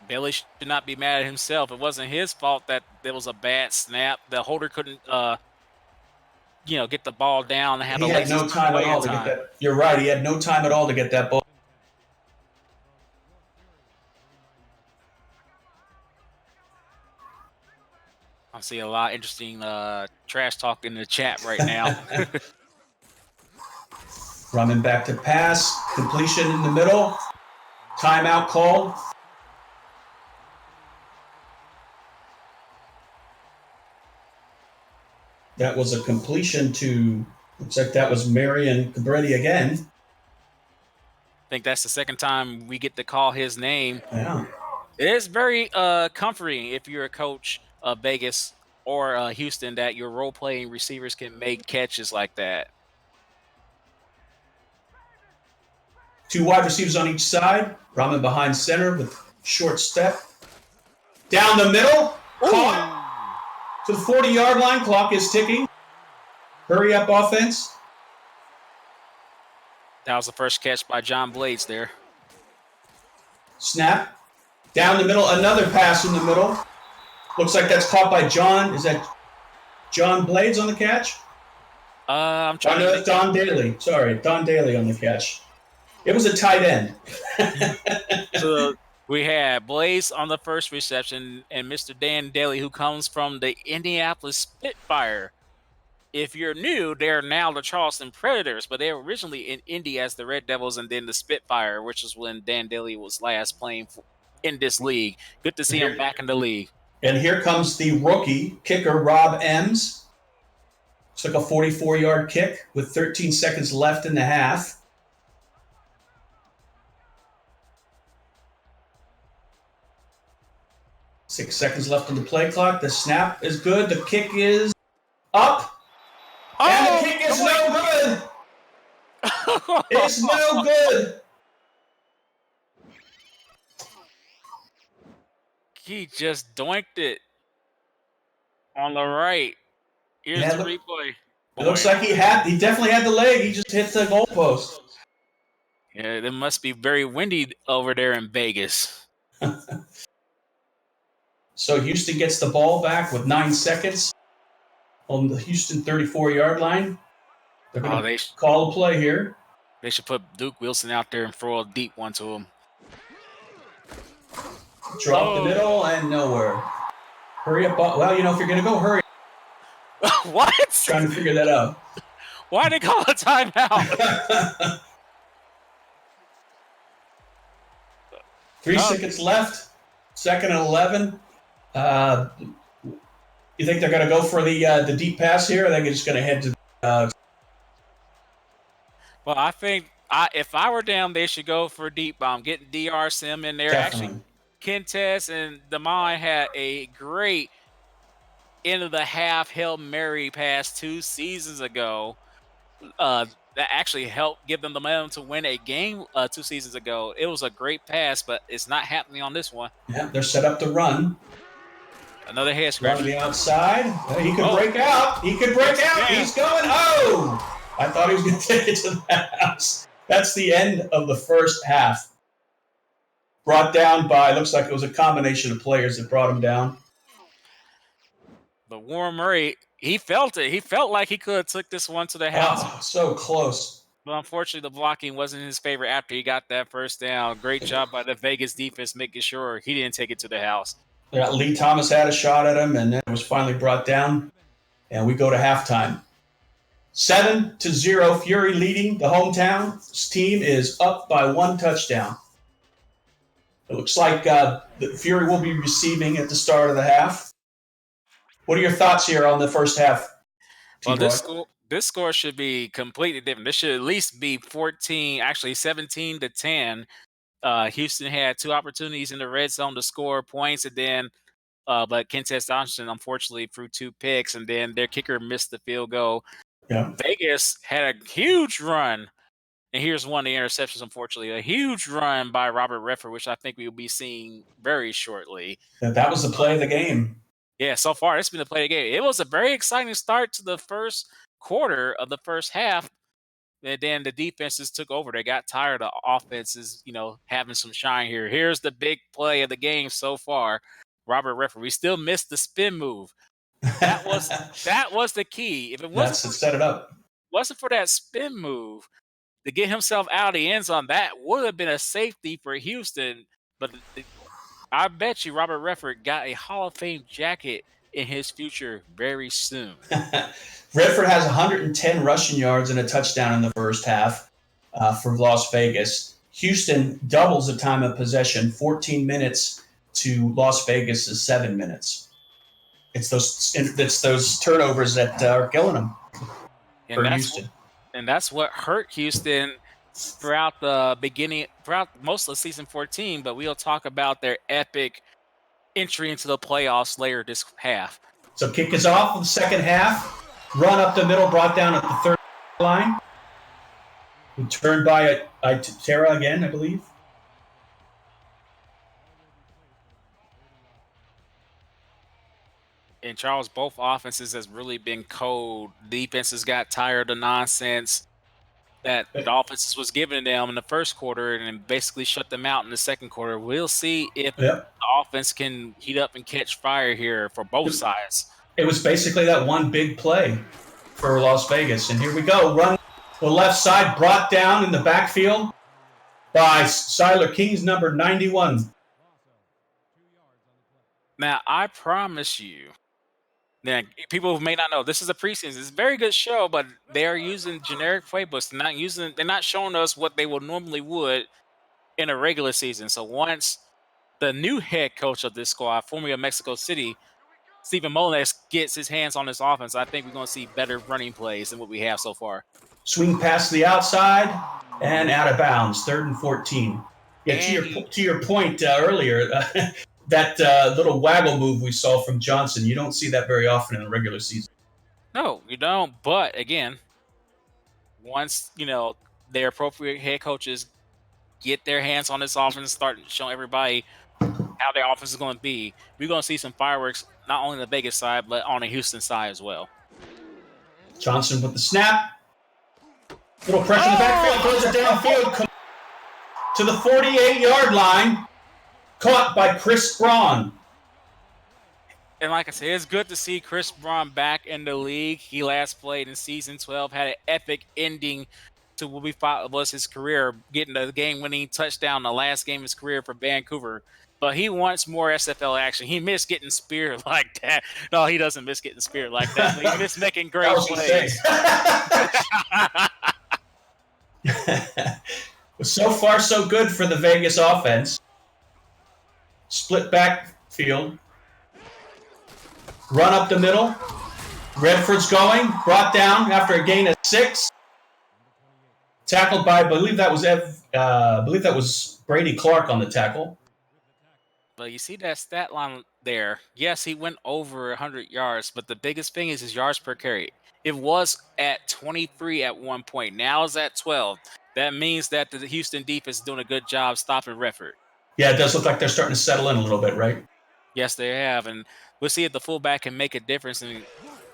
Bailey should not be mad at himself. It wasn't his fault that there was a bad snap. The holder couldn't, get the ball down and have he had no time at all to get that. You're right. He had no time at all to get that ball. I see a lot of interesting trash talk in the chat right now. Running back to pass. Completion in the middle. Timeout called. That was a completion to, looks like that was Marion Cabretti again. I think that's the second time we get to call his name. Yeah. It is very comforting if you're a coach of Vegas or Houston that your role-playing receivers can make catches like that. 2 wide receivers on each side. Rahman behind center with short step. Down the middle. Caught to the 40-yard line. Clock is ticking. Hurry up offense. That was the first catch by John Blades there. Snap. Down the middle. Another pass in the middle. Looks like that's caught by John. Is that John Blades on the catch? I'm trying to think. Don Daly. Sorry, Don Daly on the catch. It was a tight end. So we had Blaze on the first reception and Mr. Dan Daly, who comes from the Indianapolis Spitfire. If you're new, they're now the Charleston Predators, but they were originally in Indy as the Red Devils and then the Spitfire, which is when Dan Daly was last playing in this league. Good to see him back in the league. And here comes the rookie kicker, Rob Ems. It's like a 44-yard kick with 13 seconds left in the half. Six seconds left on the play clock. The snap is good. The kick is up. And the kick is no good. It's no good. He just doinked it on the right. Here's the replay. It looks like he definitely had the leg. He just hit the goalpost. Yeah, it must be very windy over there in Vegas. So Houston gets the ball back with 9 seconds on the Houston 34-yard line. They're going to call a play here. They should put Duke Wilson out there and throw a deep one to him. Drop the middle and nowhere. Hurry up. Well, if you're going to go, hurry. What? Trying to figure that out. Why did they call a timeout? 3 seconds left. 2nd and 11. You think they're going to go for the deep pass here, or are they just going to head to? Well, I think if I were them, they should go for deep bomb. Getting DR Sim in there. Definitely. Actually, Kentes and Damon had a great end of the half Hail Mary pass 2 seasons ago. That actually helped give them the momentum to win a game 2 seasons ago. It was a great pass, but it's not happening on this one. Yeah, they're set up to run. Another head scratch. Run to the outside. He could break out. He could break out. Yeah. He's going. Oh! I thought he was going to take it to the house. That's the end of the first half. Brought down by, looks like it was a combination of players that brought him down. But Warren Murray, he felt it. He felt like he could have took this one to the house. Oh, so close. But unfortunately, the blocking wasn't in his favor after he got that first down. Great job by the Vegas defense making sure he didn't take it to the house. Yeah, Lee Thomas had a shot at him, and then it was finally brought down. And we go to halftime. 7-0, Fury leading. The hometown team is up by 1 touchdown. It looks like the Fury will be receiving at the start of the half. What are your thoughts here on the first half? Well, this score should be completely different. This should at least be 17-10. Houston had 2 opportunities in the red zone to score points, and then but Kentes Johnson unfortunately threw 2 picks, and then their kicker missed the field goal. Yeah. Vegas had a huge run, and here's one of the interceptions, unfortunately. A huge run by Robert Redford, which I think we will be seeing very shortly. That was the play of the game. Yeah, so far, it's been the play of the game. It was a very exciting start to the first quarter of the first half, and then the defenses took over. They got tired of offenses, having some shine here. Here's the big play of the game so far. Robert Redford. We still missed the spin move. That was the key. If it wasn't set it up. Wasn't for that spin move to get himself out of the end zone, that would have been a safety for Houston. But I bet you Robert Redford got a Hall of Fame jacket in his future very soon. Redford has 110 rushing yards and a touchdown in the first half for Las Vegas. Houston doubles the time of possession, 14 minutes to Las Vegas' 7 minutes. It's those turnovers that are killing them for Houston. And that's what hurt Houston throughout most of season 14, but we'll talk about their epic entry into the playoffs later this half. So kick is off in the second half. Run up the middle, brought down at the 30 line. Turned by Tara again, I believe. And Charles, both offenses has really been cold. Defenses got tired of the nonsense that the offense was giving them in the first quarter and basically shut them out in the second quarter. We'll see if the offense can heat up and catch fire here for both sides. It was basically that one big play for Las Vegas. And here we go. Run to the left side, brought down in the backfield by Siler King's number 91. Now, I promise you, now, people who may not know, this is a preseason. It's a very good show, but they are using generic playbooks. They're not showing us what they normally would in a regular season. So once the new head coach of this squad, formerly of Mexico City, Stephen Molnes, gets his hands on this offense, I think we're going to see better running plays than what we have so far. Swing pass to the outside and out of bounds, 3rd and 14. Yeah, to your point earlier, that little waggle move we saw from Johnson, you don't see that very often in the regular season. No, you don't. But again, once their appropriate head coaches get their hands on this offense, start showing everybody how their offense is going to be, we're going to see some fireworks not only on the Vegas side but on the Houston side as well. Johnson with the snap, little pressure in the backfield, throws it downfield to the 48-yard line. Caught by Chris Braun. And like I said, it's good to see Chris Braun back in the league. He last played in season 12, had an epic ending to what we thought was his career, getting the game-winning touchdown the last game of his career for Vancouver. But he wants more SFL action. He missed getting speared like that. No, he doesn't miss getting speared like that. But he missed making great plays. So far, so good for the Vegas offense. Split backfield. Run up the middle. Redford's going. Brought down after a gain of 6. Tackled by, I believe that was Brady Clark on the tackle. But you see that stat line there. Yes, he went over 100 yards, but the biggest thing is his yards per carry. It was at 23 at one point. Now it's at 12. That means that the Houston defense is doing a good job stopping Redford. Yeah, it does look like they're starting to settle in a little bit, right? Yes, they have. And we'll see if the fullback can make a difference and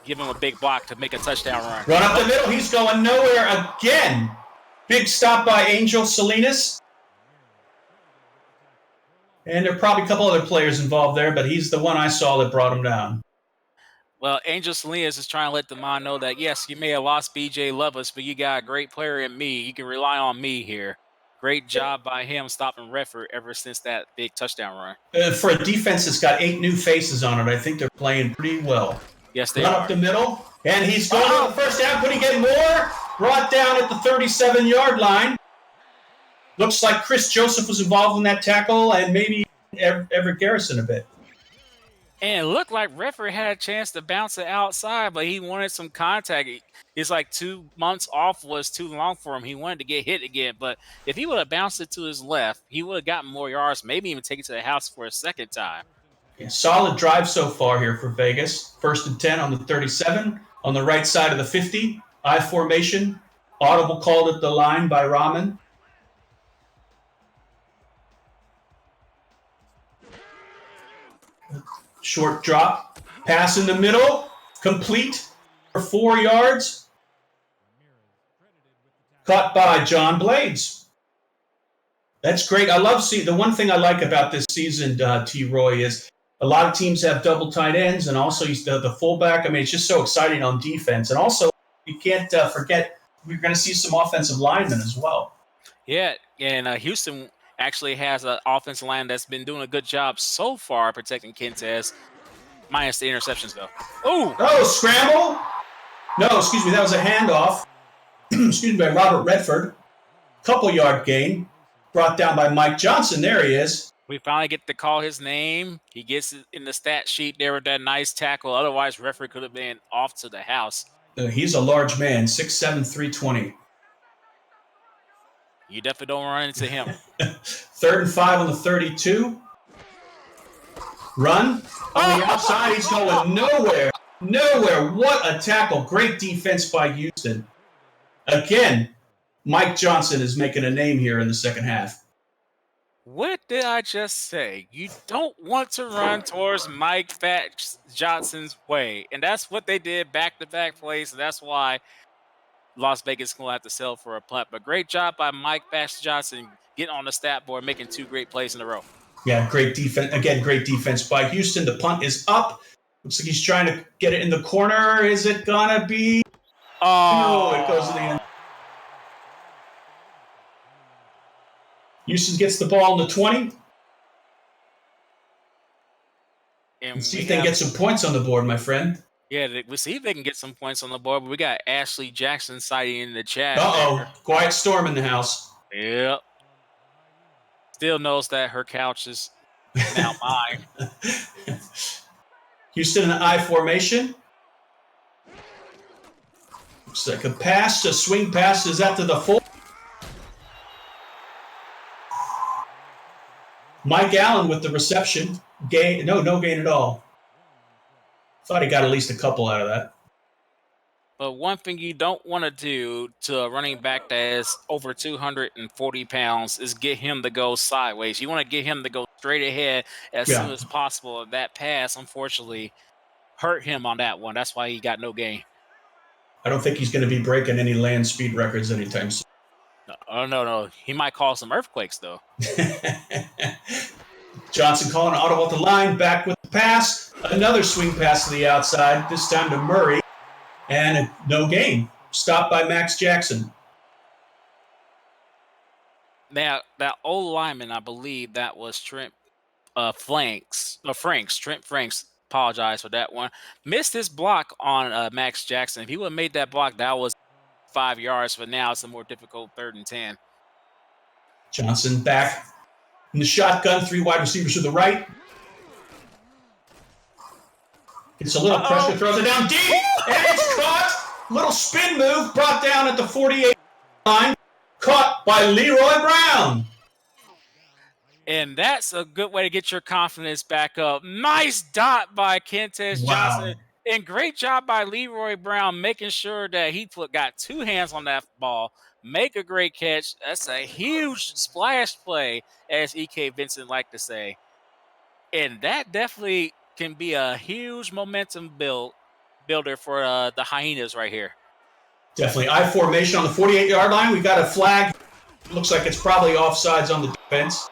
give him a big block to make a touchdown run. Run up the middle. He's going nowhere again. Big stop by Angel Salinas. And there are probably a couple other players involved there, but he's the one I saw that brought him down. Well, Angel Salinas is trying to let the mind know that, yes, you may have lost B.J. Loveless, but you got a great player in me. You can rely on me here. Great job by him stopping Redford ever since that big touchdown run. For a defense that's got 8 new faces on it, I think they're playing pretty well. Yes, they Run are. Up the middle, and he's going to the first down. Could he get more? Brought down at the 37-yard line. Looks like Chris Joseph was involved in that tackle, and maybe Everett Garrison a bit. And it looked like Redford had a chance to bounce it outside, but he wanted some contact. It's like 2 months off was too long for him. He wanted to get hit again. But if he would have bounced it to his left, he would have gotten more yards, maybe even take it to the house for a second time. Yeah, solid drive so far here for Vegas. 1st and 10 on the 37. On the right side of the 50. I formation. Audible called at the line by Rahman. Short drop. Pass in the middle. Complete for 4 yards. Caught by John Blades. That's great. I love seeing the one thing I like about this season, T. Roy, is a lot of teams have double tight ends and also the fullback. I mean, it's just so exciting on defense. And also, you can't forget we're going to see some offensive linemen as well. Yeah, and Houston actually has an offensive line that's been doing a good job so far protecting Quintez. minus the interceptions, though. Ooh! Oh, scramble! No, excuse me, that was a handoff. Excuse me, by Robert Redford. Couple yard gain. Brought down by Mike Johnson. There he is. We finally get to call his name. He gets it in the stat sheet there with that nice tackle. Otherwise, referee could have been off to the house. He's a large man, 6'7", 320. You definitely don't run into him. 3rd and 5 on the 32. Run on the outside. He's going nowhere. Nowhere. What a tackle. Great defense by Houston. Again, Mike Johnson is making a name here in the second half. What did I just say? You don't want to run towards Mike Johnson's way. And that's what they did back-to-back plays. And that's why Las Vegas is going to have to sell for a punt. But great job by Mike Johnson getting on the stat board, making 2 great plays in a row. Yeah, great defense. Again, great defense by Houston. The punt is up. Looks like he's trying to get it in the corner. Is it going to be? Oh, No, it goes to the end. Houston gets the ball in the 20. And see if they can get some points on the board, my friend. Yeah, we'll see if they can get some points on the board. But we got Ashley Jackson citing in the chat. Uh-oh. Quiet storm in the house. Yep. Still knows that her couch is now mine. Houston in the I formation. Looks like a pass, a swing pass. Is that to the full? Mike Allen with the reception. Gain? No gain at all. Thought he got at least a couple out of that. But one thing you don't want to do to a running back that is over 240 pounds is get him to go sideways. You want to get him to go straight ahead as soon as possible. That pass, unfortunately, hurt him on that one. That's why he got no gain. I don't think he's going to be breaking any land speed records anytime soon. No. He might cause some earthquakes, though. Johnson calling an audible at the line, back with the pass. Another swing pass to the outside, this time to Murray. And no gain. Stopped by Max Jackson. Now, that old lineman, I believe that was Trent Franks. Trent Franks, apologize for that one. Missed his block on Max Jackson. If he would have made that block, that was 5 yards. But now it's a more difficult 3rd and 10. Johnson back in the shotgun. 3 wide receivers to the right. It's a little pressure, throws it down deep, and it's caught. Little spin move, brought down at the 48 line. Caught by Leroy Brown. And that's a good way to get your confidence back up. Nice dot by Kentez Johnson. And great job by Leroy Brown making sure that he got 2 hands on that ball. Make a great catch. That's a huge splash play, as E.K. Vincent liked to say. And that definitely can be a huge momentum builder for the Hyenas right here. Definitely. I formation on the 48-yard line. We got a flag. Looks like it's probably offsides on the defense.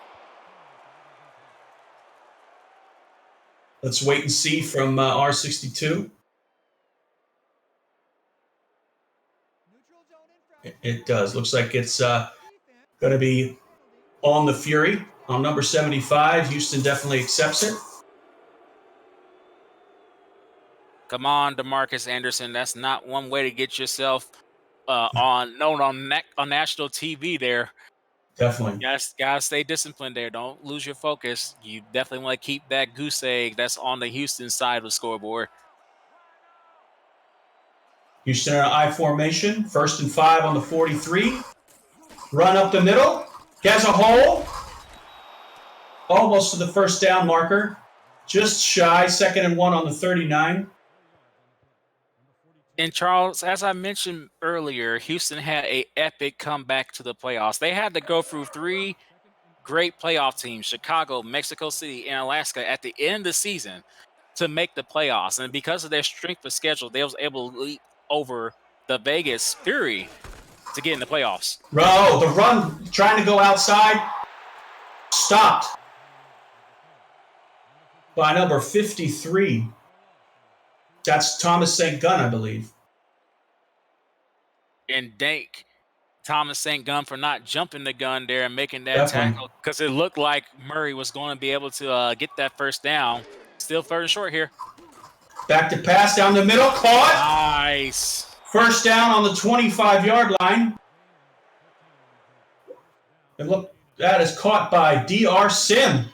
Let's wait and see from R62. It does. Looks like it's going to be on the Fury on number 75. Houston definitely accepts it. Come on, DeMarcus Anderson. That's not one way to get yourself on national TV there. Definitely. Gotta stay disciplined there. Don't lose your focus. You definitely want to keep that goose egg that's on the Houston side of the scoreboard. Houston in an I formation. 1st and 5 on the 43. Run up the middle. Has a hole. Almost to the first down marker. Just shy. 2nd and 1 on the 39. And Charles, as I mentioned earlier, Houston had an epic comeback to the playoffs. They had to go through 3 great playoff teams, Chicago, Mexico City, and Alaska, at the end of the season to make the playoffs. And because of their strength of schedule, they was able to leap over the Vegas Fury to get in the playoffs. Bro, the run trying to go outside, stopped by number 53. That's Thomas St. Gunn, I believe. And thank Thomas St. Gunn for not jumping the gun there and making that tackle, because it looked like Murray was going to be able to get that first down. Still 3rd and short here. Back to pass down the middle. Caught. Nice. First down on the 25-yard line. And look, that is caught by DR Sim.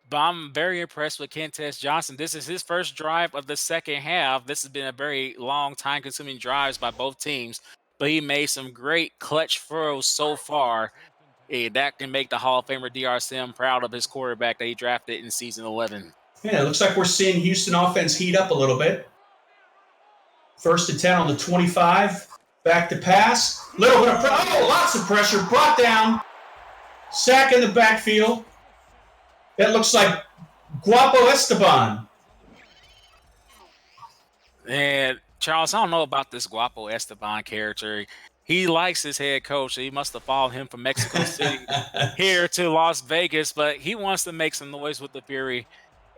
But I'm very impressed with Kentez Johnson. This is his first drive of the second half. This has been a very long, time-consuming drives by both teams, but he made some great clutch throws so far. That can make the Hall of Famer DR Sim proud of his quarterback that he drafted in season 11. Yeah, it looks like we're seeing Houston offense heat up a little bit. 1st and 10 on the 25. Back to pass. Little bit of lots of pressure. Brought down. Sack in the backfield. That looks like Guapo Esteban. And Charles, I don't know about this Guapo Esteban character. He likes his head coach. So he must have followed him from Mexico City here to Las Vegas, but he wants to make some noise with the Fury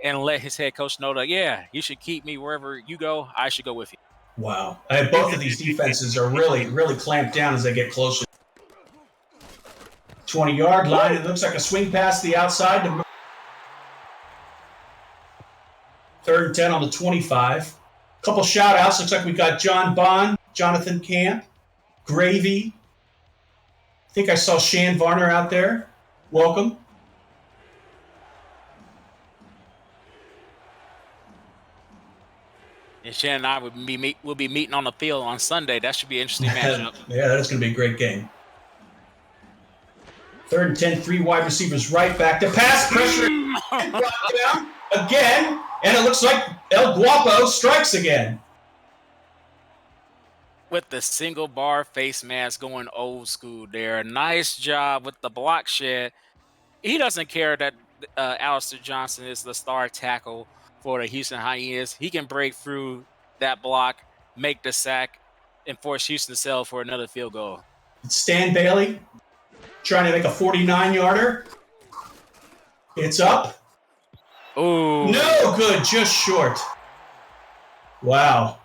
and let his head coach know that, yeah, you should keep me wherever you go. I should go with you. Wow. Both of these defenses are really, really clamped down as they get closer. 20-yard line. It looks like a swing pass to the outside. 3rd and 10 on the 25. Couple shout-outs. Looks like we got John Bond, Jonathan Camp, Gravy. I think I saw Shan Varner out there. Welcome. And Shan and I will be meeting on the field on Sunday. That should be an interesting matchup. Yeah, that's going to be a great game. 3rd and 10, 3 wide receivers right, back to pass. Pressure. Down again. And it looks like El Guapo strikes again. With the single bar face mask going old school there. Nice job with the block shed. He doesn't care that Alistair Johnson is the star tackle for the Houston Hyenas. He can break through that block, make the sack, and force Houston to settle for another field goal. Stan Bailey trying to make a 49-yarder. It's up. Ooh. No good, just short. Wow.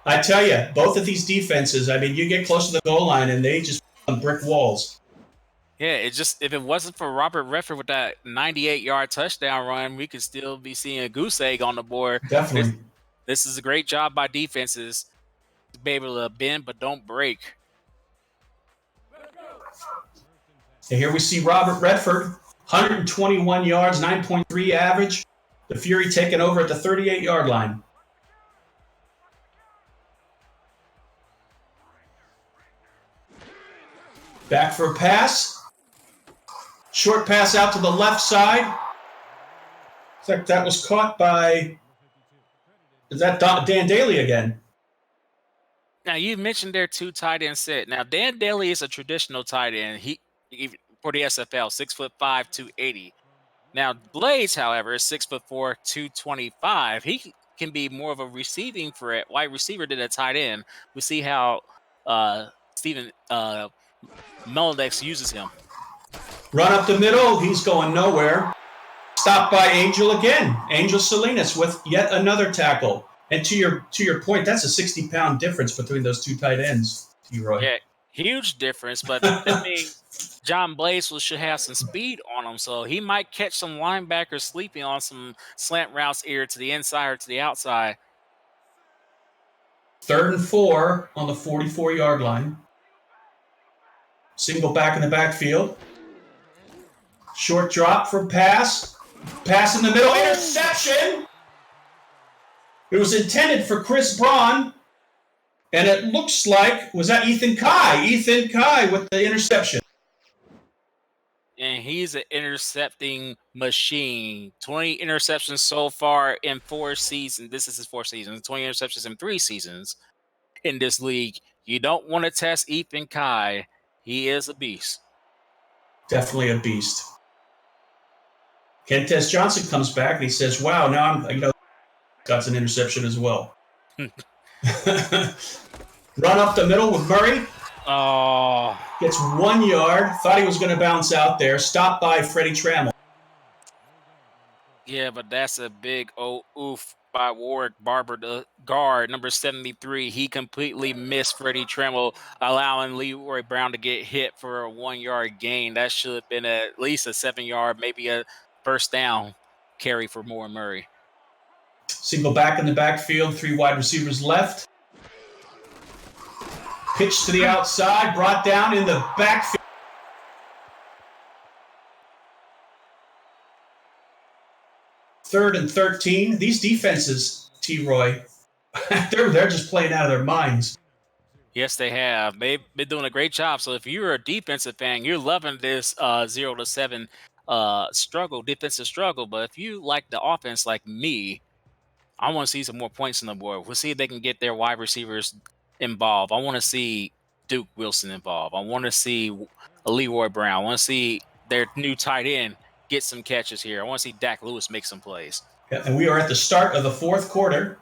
I tell you, both of these defenses, I mean, you get close to the goal line and they just on brick walls. Yeah, if it wasn't for Robert Redford with that 98-yard touchdown run, we could still be seeing a goose egg on the board. Definitely. This is a great job by defenses to be able to bend but don't break. And here we see Robert Redford, 121 yards, 9.3 average. The Fury taking over at the 38-yard line. Back for a pass. Short pass out to the left side. Looks like that was caught by, is that Dan Daly again? Now, you mentioned their 2 tight end set. Now, Dan Daly is a traditional tight end. He for the SFL, 6'5", 280. Now, Blades, however, is 6'4", 225. He can be more of a receiving threat, wide receiver than a tight end. We see how Stephen Meldex uses him. Run up the middle. He's going nowhere. Stopped by Angel again. Angel Salinas with yet another tackle. And to your point, that's a 60-pound difference between those 2 tight ends, T-Roy. Yeah, huge difference. But that means John Blades should have some speed on him, so he might catch some linebackers sleeping on some slant routes either to the inside or to the outside. 3rd and 4 on the 44-yard line. Single back in the backfield. Short drop for pass. Pass in the middle. Interception. It was intended for Chris Braun. And it looks like, was that Ethan Kai? Ethan Kai with the interception. And he's an intercepting machine. 20 interceptions so far in 4 seasons. This is his 4th season. 20 interceptions in 3 seasons in this league. You don't want to test Ethan Kai. He is a beast. Definitely a beast. Kentez Johnson comes back and he says, wow, now I'm, got an interception as well. Run up the middle with Murray. Oh. Gets 1 yard. Thought he was going to bounce out there. Stopped by Freddie Trammell. Yeah, but that's a big oof by Warwick Barber, the guard, number 73. He completely missed Freddie Trammell, allowing Leroy Brown to get hit for a 1 yard gain. That should have been at least a 7 yard, maybe a first down carry for Moore Murray. Single back in the backfield, 3 wide receivers left. Pitch to the outside, brought down in the backfield. Third and 13. These defenses, T-Roy, they're just playing out of their minds. Yes, they have. They've been doing a great job. So if you're a defensive fan, you're loving this 0-7 defensive struggle. But if you like the offense like me, I want to see some more points on the board. We'll see if they can get their wide receivers involved. I want to see Duke Wilson involved. I want to see Leroy Brown. I want to see their new tight end get some catches here. I want to see Dak Lewis make some plays. Yeah, and we are at the start of the 4th quarter.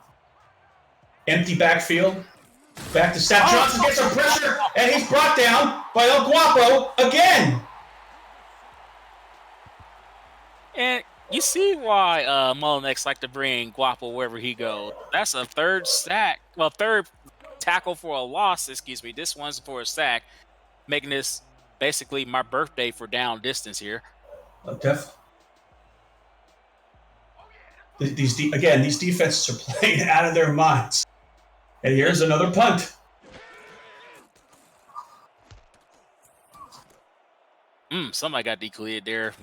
Empty backfield. Back to Staff Johnson, gets some pressure, and he's brought down by El Guapo again. And you see why Mullinex like to bring Guapo wherever he goes. That's a third tackle for a loss, This one's for a sack, making this basically my birthday for down distance here. These defenses are playing out of their minds. And here's another punt. Somebody got decleated there.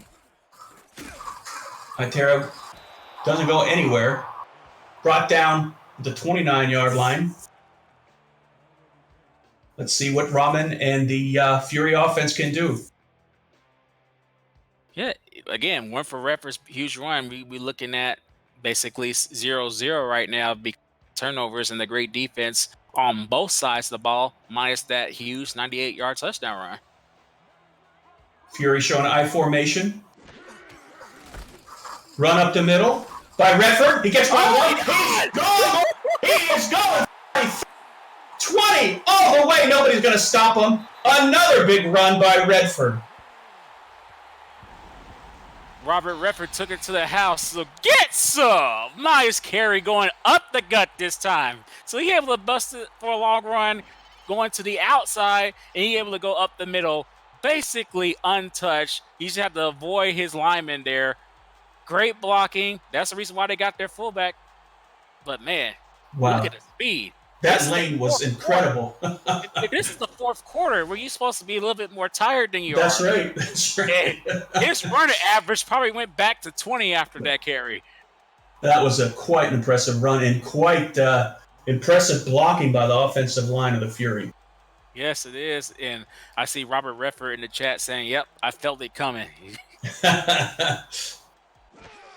Itero doesn't go anywhere. Brought down at the 29-yard line. Let's see what Rahman and the Fury offense can do. Yeah, again, one for reference, huge run. We looking at basically 0-0 right now. Turnovers and the great defense on both sides of the ball, minus that huge 98-yard touchdown run. Fury showing I formation. Run up the middle by Redford. He gets one. He's gone. He is going 20 all the way. Nobody's going to stop him. Another big run by Redford. Robert Redford took it to the house. So get some. Nice carry going up the gut this time. So he able to bust it for a long run, going to the outside, and he able to go up the middle, basically untouched. You just have to avoid his lineman there. Great blocking. That's the reason why they got their fullback. But, man, wow. Look at the speed. That lane was incredible. If this is the 4th quarter, were you supposed to be a little bit more tired than you That's are? Right. That's right. His running average probably went back to 20 after that carry. That was quite an impressive run and quite impressive blocking by the offensive line of the Fury. Yes, it is. And I see Robert Redford in the chat saying, yep, I felt it coming.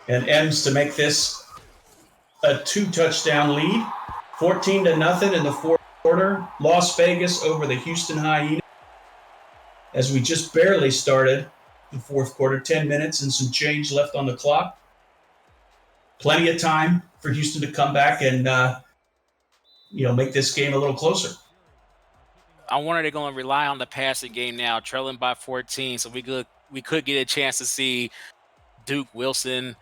And ends to make this a 2-touchdown lead. 14-0 in the 4th quarter. Las Vegas over the Houston Hyenas. As we just barely started the 4th quarter, 10 minutes and some change left on the clock. Plenty of time for Houston to come back and make this game a little closer. I wonder they're going to rely on the passing game now, trailing by 14, so we could get a chance to see Duke Wilson,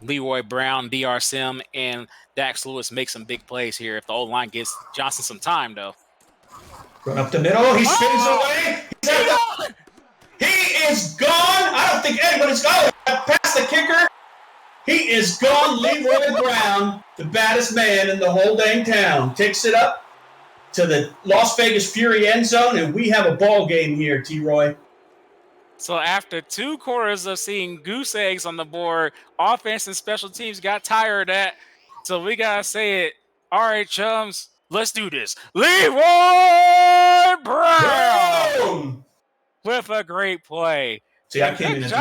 Leroy Brown, DR Sim, and Dax Lewis make some big plays here if the old line gives Johnson some time, though. Run up the middle. He spins away. He is gone. I don't think anybody's gone. Past the kicker. He is gone. Leroy Brown, the baddest man in the whole dang town, takes it up to the Las Vegas Fury end zone, and we have a ball game here, T-Roy. So after 2 quarters of seeing goose eggs on the board, offense and special teams got tired of that. So we got to say it. All right, chums, let's do this. Leroy Brown! Boom! With a great play. See, I came in at the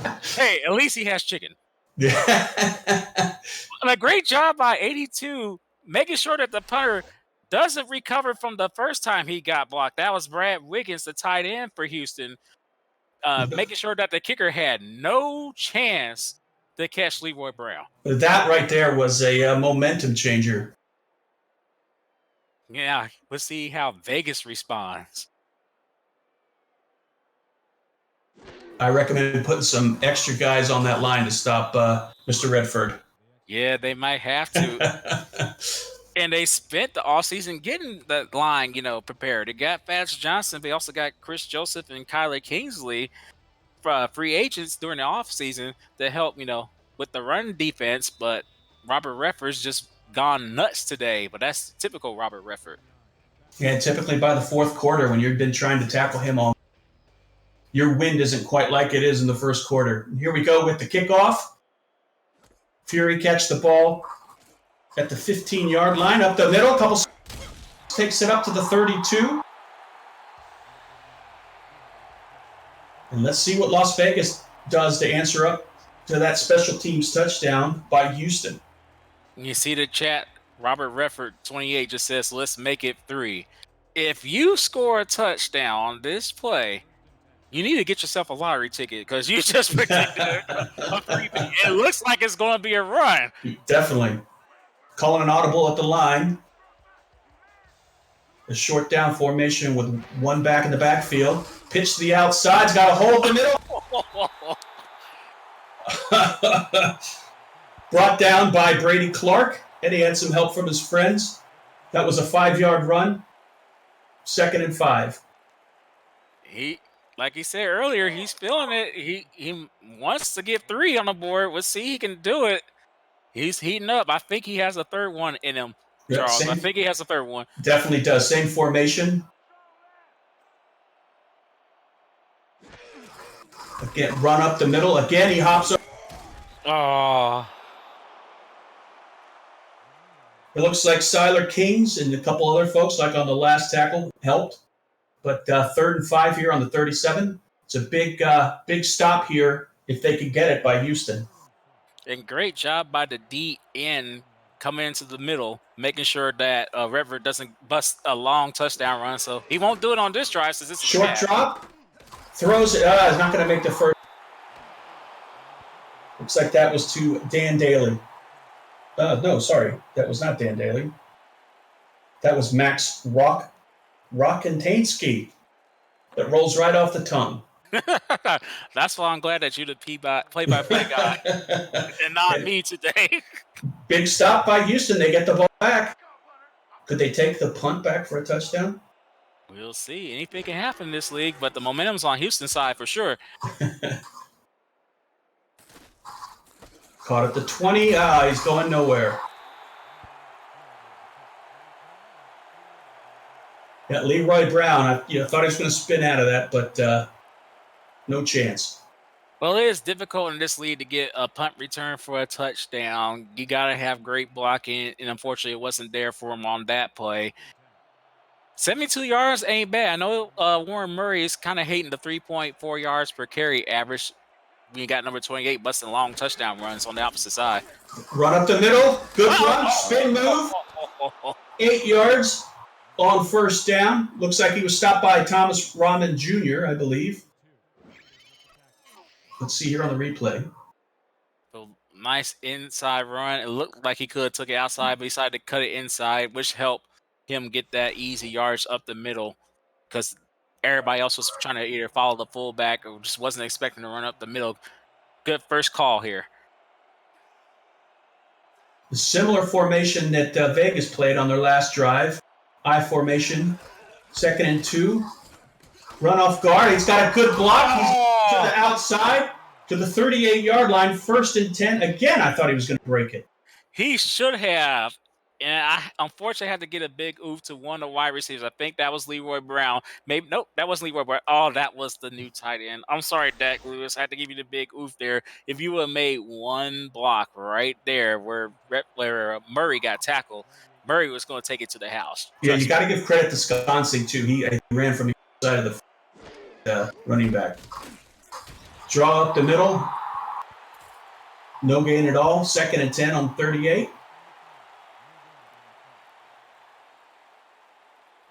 end. Hey, at least he has chicken. Yeah. And a great job by 82, making sure that the punter doesn't recover from the first time he got blocked. That was Brad Wiggins, the tight end for Houston, making sure that the kicker had no chance to catch Leroy Brown. That right there was a momentum changer. Yeah, let's see how Vegas responds. I recommend putting some extra guys on that line to stop Mr. Redford. Yeah, they might have to. And they spent the offseason getting the line, prepared. They got Fats Johnson. They also got Chris Joseph and Kyler Kingsley, free agents during the offseason to help, with the run defense, but Robert Redford's just gone nuts today. But that's typical Robert Redford. And typically by the fourth quarter, when you've been trying to tackle him all, your wind isn't quite like it is in the first quarter. And here we go with the kickoff. Fury catch the ball at the 15-yard line, up the middle. Couple takes it up to the 32. And let's see what Las Vegas does to answer up to that special teams touchdown by Houston. You see the chat, Robert Redford 28 just says, let's make it 3. If you score a touchdown on this play, you need to get yourself a lottery ticket because you just predicted a 3. It looks like it's going to be a run. Definitely. Calling an audible at the line. A short down formation with one back in the backfield. Pitch to the outside's got a hole in the middle. Brought down by Brady Clark, and he had some help from his friends. That was a 5-yard run. 2nd and 5. Like he said earlier, he's feeling it. He wants to get 3 on the board. We'll see he can do it. He's heating up. I think he has a third one in him, Charles. I think he has a third one. Definitely does. Same formation. Again, run up the middle. Again, he hops up. Oh. It looks like Siler Kings and a couple other folks, like on the last tackle, helped. But 3rd and 5 here on the 37. It's a big stop here if they could get it by Houston. And great job by the DN coming into the middle, making sure that Redford doesn't bust a long touchdown run. So he won't do it on this drive since this is short drop. Throws it. Is not going to make the first. Looks like that was to Dan Daly. No, sorry. That was not Dan Daly. That was Max Rockentanski. That rolls right off the tongue. That's why I'm glad that you're the play-by-play guy and not me today. Big stop by Houston. They get the ball back. Could they take the punt back for a touchdown? We'll see. Anything can happen in this league, but the momentum's on Houston's side for sure. Caught at the 20. He's going nowhere. Yeah, Leroy Brown. I thought he was going to spin out of that, but no chance. Well, it is difficult in this league to get a punt return for a touchdown. You got to have great blocking, and unfortunately, it wasn't there for him on that play. 72 yards ain't bad. I know Warren Murray is kind of hating the 3.4 yards per carry average. We got number 28 busting long touchdown runs on the opposite side. Run up the middle. Good run. Spin move. 8 yards on first down. Looks like he was stopped by Thomas Rahman Jr., I believe. Let's see here on the replay. So nice inside run. It looked like he could have took it outside, but he decided to cut it inside, which helped him get that easy yards up the middle because everybody else was trying to either follow the fullback or just wasn't expecting to run up the middle. Good first call here. The similar formation that Vegas played on their last drive. I formation, 2nd and 2. Run off guard. He's got a good block. He's to the outside, to the 38-yard line, 1st and 10. Again, I thought he was going to break it. He should have. And I unfortunately had to get a big oof to one of the wide receivers. I think that was Leroy Brown. Nope, that wasn't Leroy Brown. Oh, that was the new tight end. I'm sorry, Dak Lewis. I had to give you the big oof there. If you would have made one block right there where Murray got tackled, Murray was going to take it to the house. Yeah, you got to give credit to Sconsing, too. He ran from the side of the running back. Draw up the middle. No gain at all. 2nd and 10 on 38.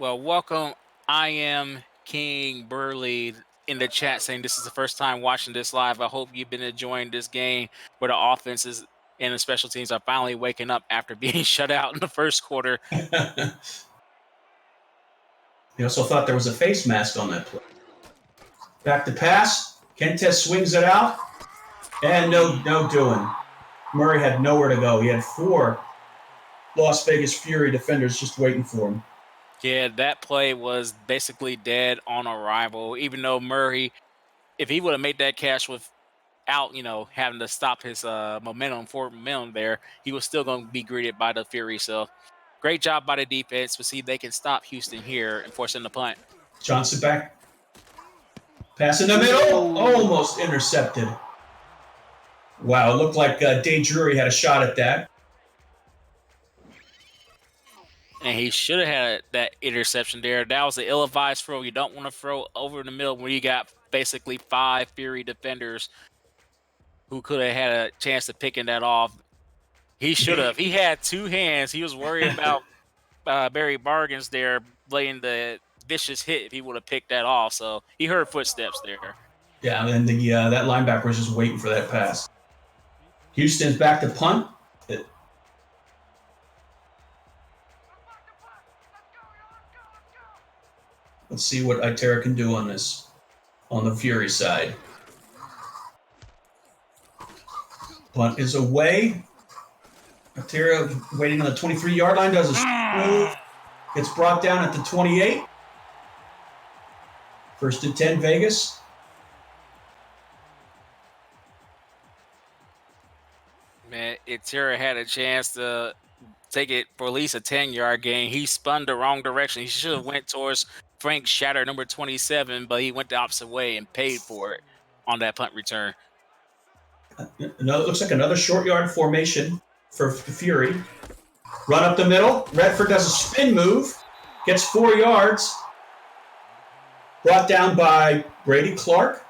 Well, welcome. I am King Burley in the chat saying this is the first time watching this live. I hope you've been enjoying this game where the offenses and the special teams are finally waking up after being shut out in the first quarter. He also thought there was a face mask on that play. Back to pass. Kentes swings it out. And no doing. Murray had nowhere to go. He had 4 Las Vegas Fury defenders just waiting for him. Yeah, that play was basically dead on arrival, even though Murray, if he would have made that catch with without, having to stop his forward momentum there, he was still going to be greeted by the Fury. So great job by the defense. We'll see if they can stop Houston here and force them to punt. Johnson back. Pass in the middle. Almost intercepted. Wow, it looked like Day Drury had a shot at that. And he should have had that interception there. That was an ill-advised throw. You don't want to throw over the middle when you got basically 5 Fury defenders who could have had a chance of picking that off. He should have. He had 2 hands. He was worried about Barry Bargains there laying the vicious hit if he would have picked that off. So he heard footsteps there. Yeah, and that linebacker was just waiting for that pass. Houston's back to punt. Let's see what Itera can do on this, on the Fury side. Punt is away. Itera waiting on the 23-yard line, does a move. Gets brought down at the 28. 1st and 10, Vegas. Man, Itera had a chance to take it for at least a 10-yard gain. He spun the wrong direction. He should have went towards Frank Shatter, number 27, but he went the opposite way and paid for it on that punt return. Looks like another short yard formation for the Fury. Run up the middle. Redford does a spin move. Gets 4 yards. Brought down by Brady Clark.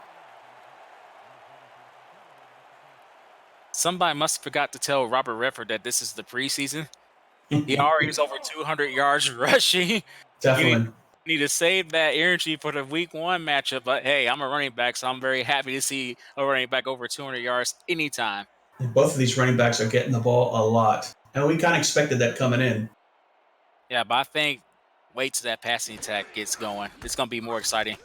Somebody must have forgot to tell Robert Redford that this is the preseason. He already is over 200 yards rushing. Definitely. You need to save that energy for the week 1 matchup. But hey, I'm a running back, so I'm very happy to see a running back over 200 yards anytime. And both of these running backs are getting the ball a lot. And we kind of expected that coming in. Yeah, but I think wait till that passing attack gets going. It's going to be more exciting.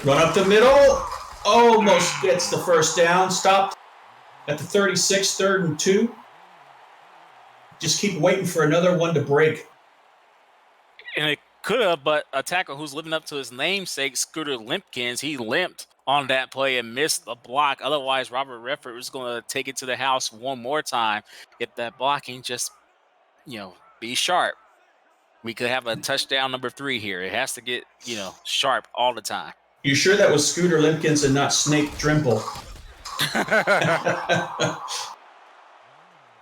Run up the middle. Almost gets the first down. Stopped at the 36, 3rd and 2. Just keep waiting for another one to break. And it could have, but a tackle who's living up to his namesake, Scooter Limpkins, he limped on that play and missed the block. Otherwise, Robert Redford was going to take it to the house one more time. If that blocking just, be sharp, we could have a touchdown number 3 here. It has to get, sharp all the time. You sure that was Scooter Limpkins and not Snake Drimple?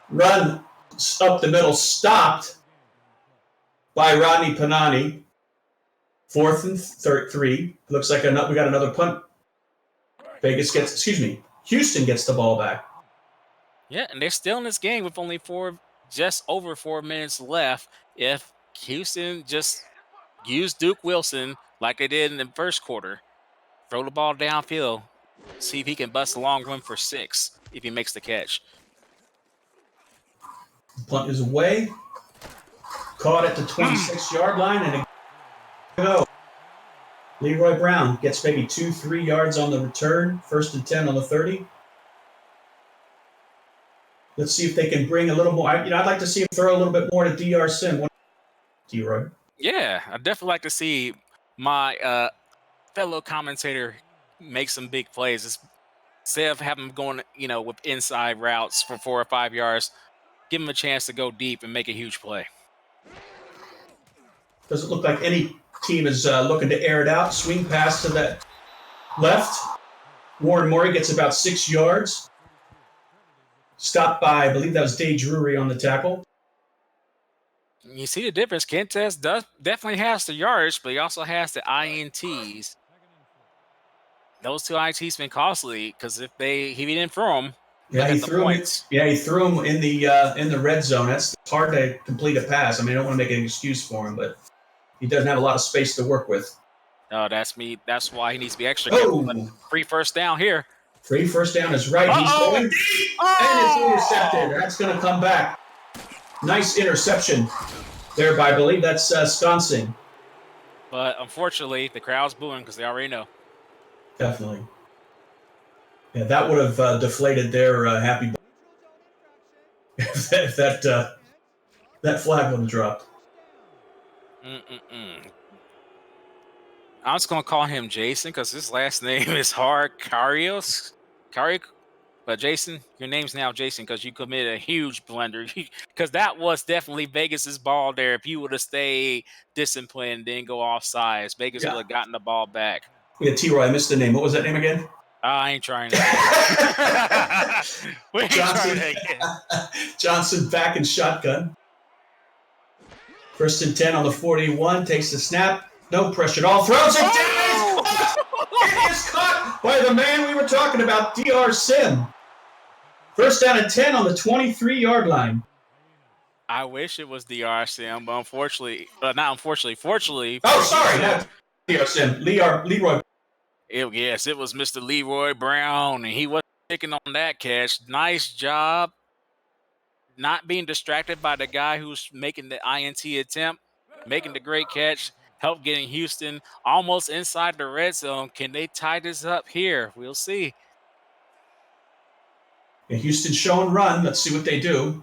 Run up the middle, stopped by Rodney Panani. 4th and 3. Looks like we got another punt. Houston gets the ball back. Yeah, and they're still in this game with only just over 4 minutes left. If Houston just used Duke Wilson like they did in the first quarter, throw the ball downfield, see if he can bust a long run for 6 if he makes the catch. Punt is away. Caught at the 26-yard line, and go. Leroy Brown gets maybe 2-3 yards on the return. 1st and 10 on the 30. Let's see if they can bring a little more. I'd like to see him throw a little bit more to DR Sim. D-Roy. Yeah, I'd definitely like to see my fellow commentator make some big plays. Instead of having him going, with inside routes for 4 or 5 yards, give him a chance to go deep and make a huge play. Doesn't look like any team is looking to air it out. Swing pass to that left. Warren Morey gets about 6 yards. Stopped by, I believe that was Day Drury on the tackle. You see the difference. Kentes definitely has the yardage, but he also has the INTs. Those 2 INTs been costly because if he didn't throw them, he threw them in the red zone. That's hard to complete a pass. I mean, I don't want to make an excuse for him, but he doesn't have a lot of space to work with. Oh, that's me. That's why he needs to be extra careful. Free first down here. Free first down is right. He's going deep, and it's intercepted. That's going to come back. Nice interception there by, I believe that's Sconsing. But unfortunately, the crowd's booing because they already know. Definitely. Yeah, that would have deflated their happy if that flag would have dropped. I'm just going to call him Jason because his last name is hard. Karios? But Jason, your name's now Jason because you committed a huge blunder. Because that was definitely Vegas's ball there. If you would have stayed disciplined and didn't go off sides, Vegas would have gotten the ball back. Yeah, T-Roy, I missed the name. What was that name again? I ain't trying again. We ain't Johnson, trying again. Johnson back in shotgun. 1st and 10 on the 41. Takes the snap. No pressure at all. Throws it down. It is caught by the man we were talking about, DR Sim. 1st down and 10 on the 23-yard line. I wish it was DR Sim, but unfortunately, fortunately. Oh, sorry, not DR Sim. Leroy. Yes, it was Mr. Leroy Brown, and he wasn't taking on that catch. Nice job not being distracted by the guy who's making the INT attempt, making the great catch, help getting Houston almost inside the red zone. Can they tie this up here? We'll see. Yeah, Houston show and run. Let's see what they do.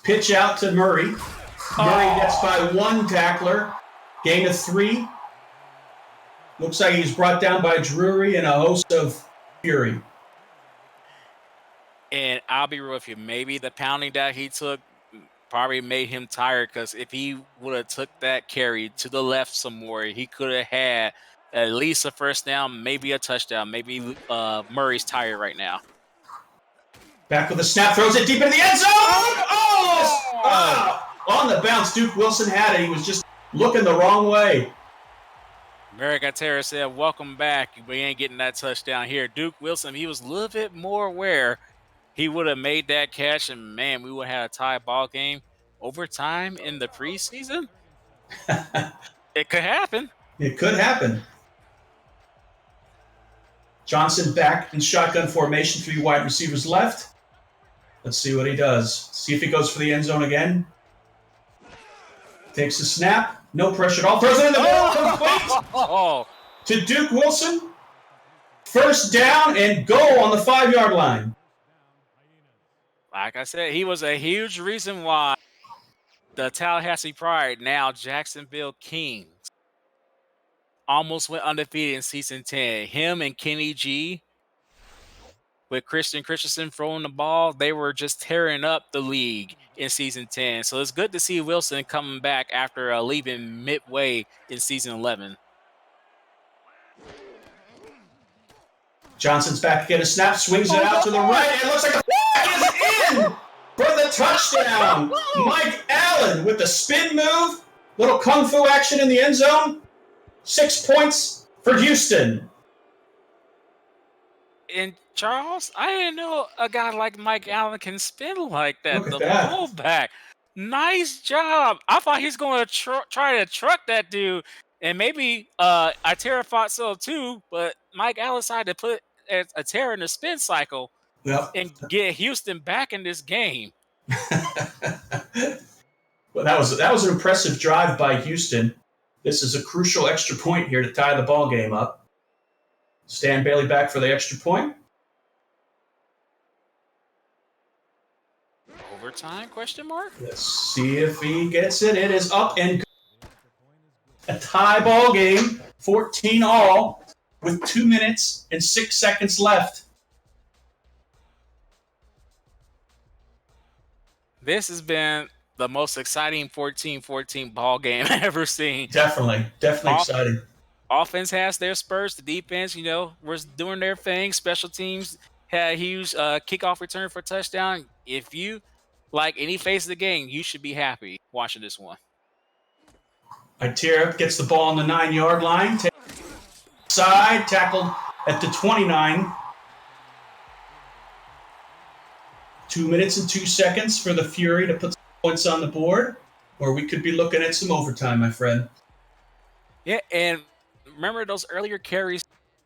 Pitch out to Murray. Murray gets by one tackler. Gain of 3. Looks like he's brought down by Drury and a host of Fury. And I'll be real with you. Maybe the pounding that he took probably made him tired, because if he would have took that carry to the left some more, he could have had at least a 1st down, maybe a touchdown. Maybe Murray's tired right now. Back with a snap, throws it deep in the end zone. On the bounce, Duke Wilson had it. He was just looking the wrong way. Merrick Atera said, welcome back. We ain't getting that touchdown here. Duke Wilson, he was a little bit more aware. He would have made that catch, and, man, we would have had a tie ball game. Overtime in the preseason? It could happen. It could happen. Johnson back in shotgun formation, 3 wide receivers left. Let's see what he does. See if he goes for the end zone again. Takes the snap. No pressure at all. Throws it in the middle. Complete to Duke Wilson. 1st down and goal on the 5-yard line. Like I said, he was a huge reason why the Tallahassee Pride, now Jacksonville Kings, almost went undefeated in season 10. Him and Kenny G, with Christian Christensen throwing the ball, they were just tearing up the league in season 10. So it's good to see Wilson coming back after leaving midway in season 11. Johnson's back to get a snap, swings it out to the right, and it looks like the is in for the touchdown. Mike Allen with the spin move, little kung fu action in the end zone. 6 points for Houston. And Charles, I didn't know a guy like Mike Allen can spin like that. Look at the that. fullback. Nice job. I thought he's going to try to truck that dude. And maybe Atera thought so too, but Mike Allen decided to put Atera in the spin cycle and get Houston back in this game. Well, that was an impressive drive by Houston. This is a crucial extra point here to tie the ball game up. Stan Bailey back for the extra point. Overtime, question mark? Let's see if he gets it. It is up and a tie ball game, 14 all, with 2 minutes and 6 seconds left. This has been the most exciting 14-14 ball game I've ever seen. Definitely exciting. Offense has their spurts. The defense, was doing their thing. Special teams had a huge kickoff return for a touchdown. If you like any phase of the game, you should be happy watching this one. Itera gets the ball on the 9-yard line. Side, tackled at the 29. 2 minutes and 2 seconds for the Fury to put some points on the board, or we could be looking at some overtime, my friend. Yeah, and remember those earlier carries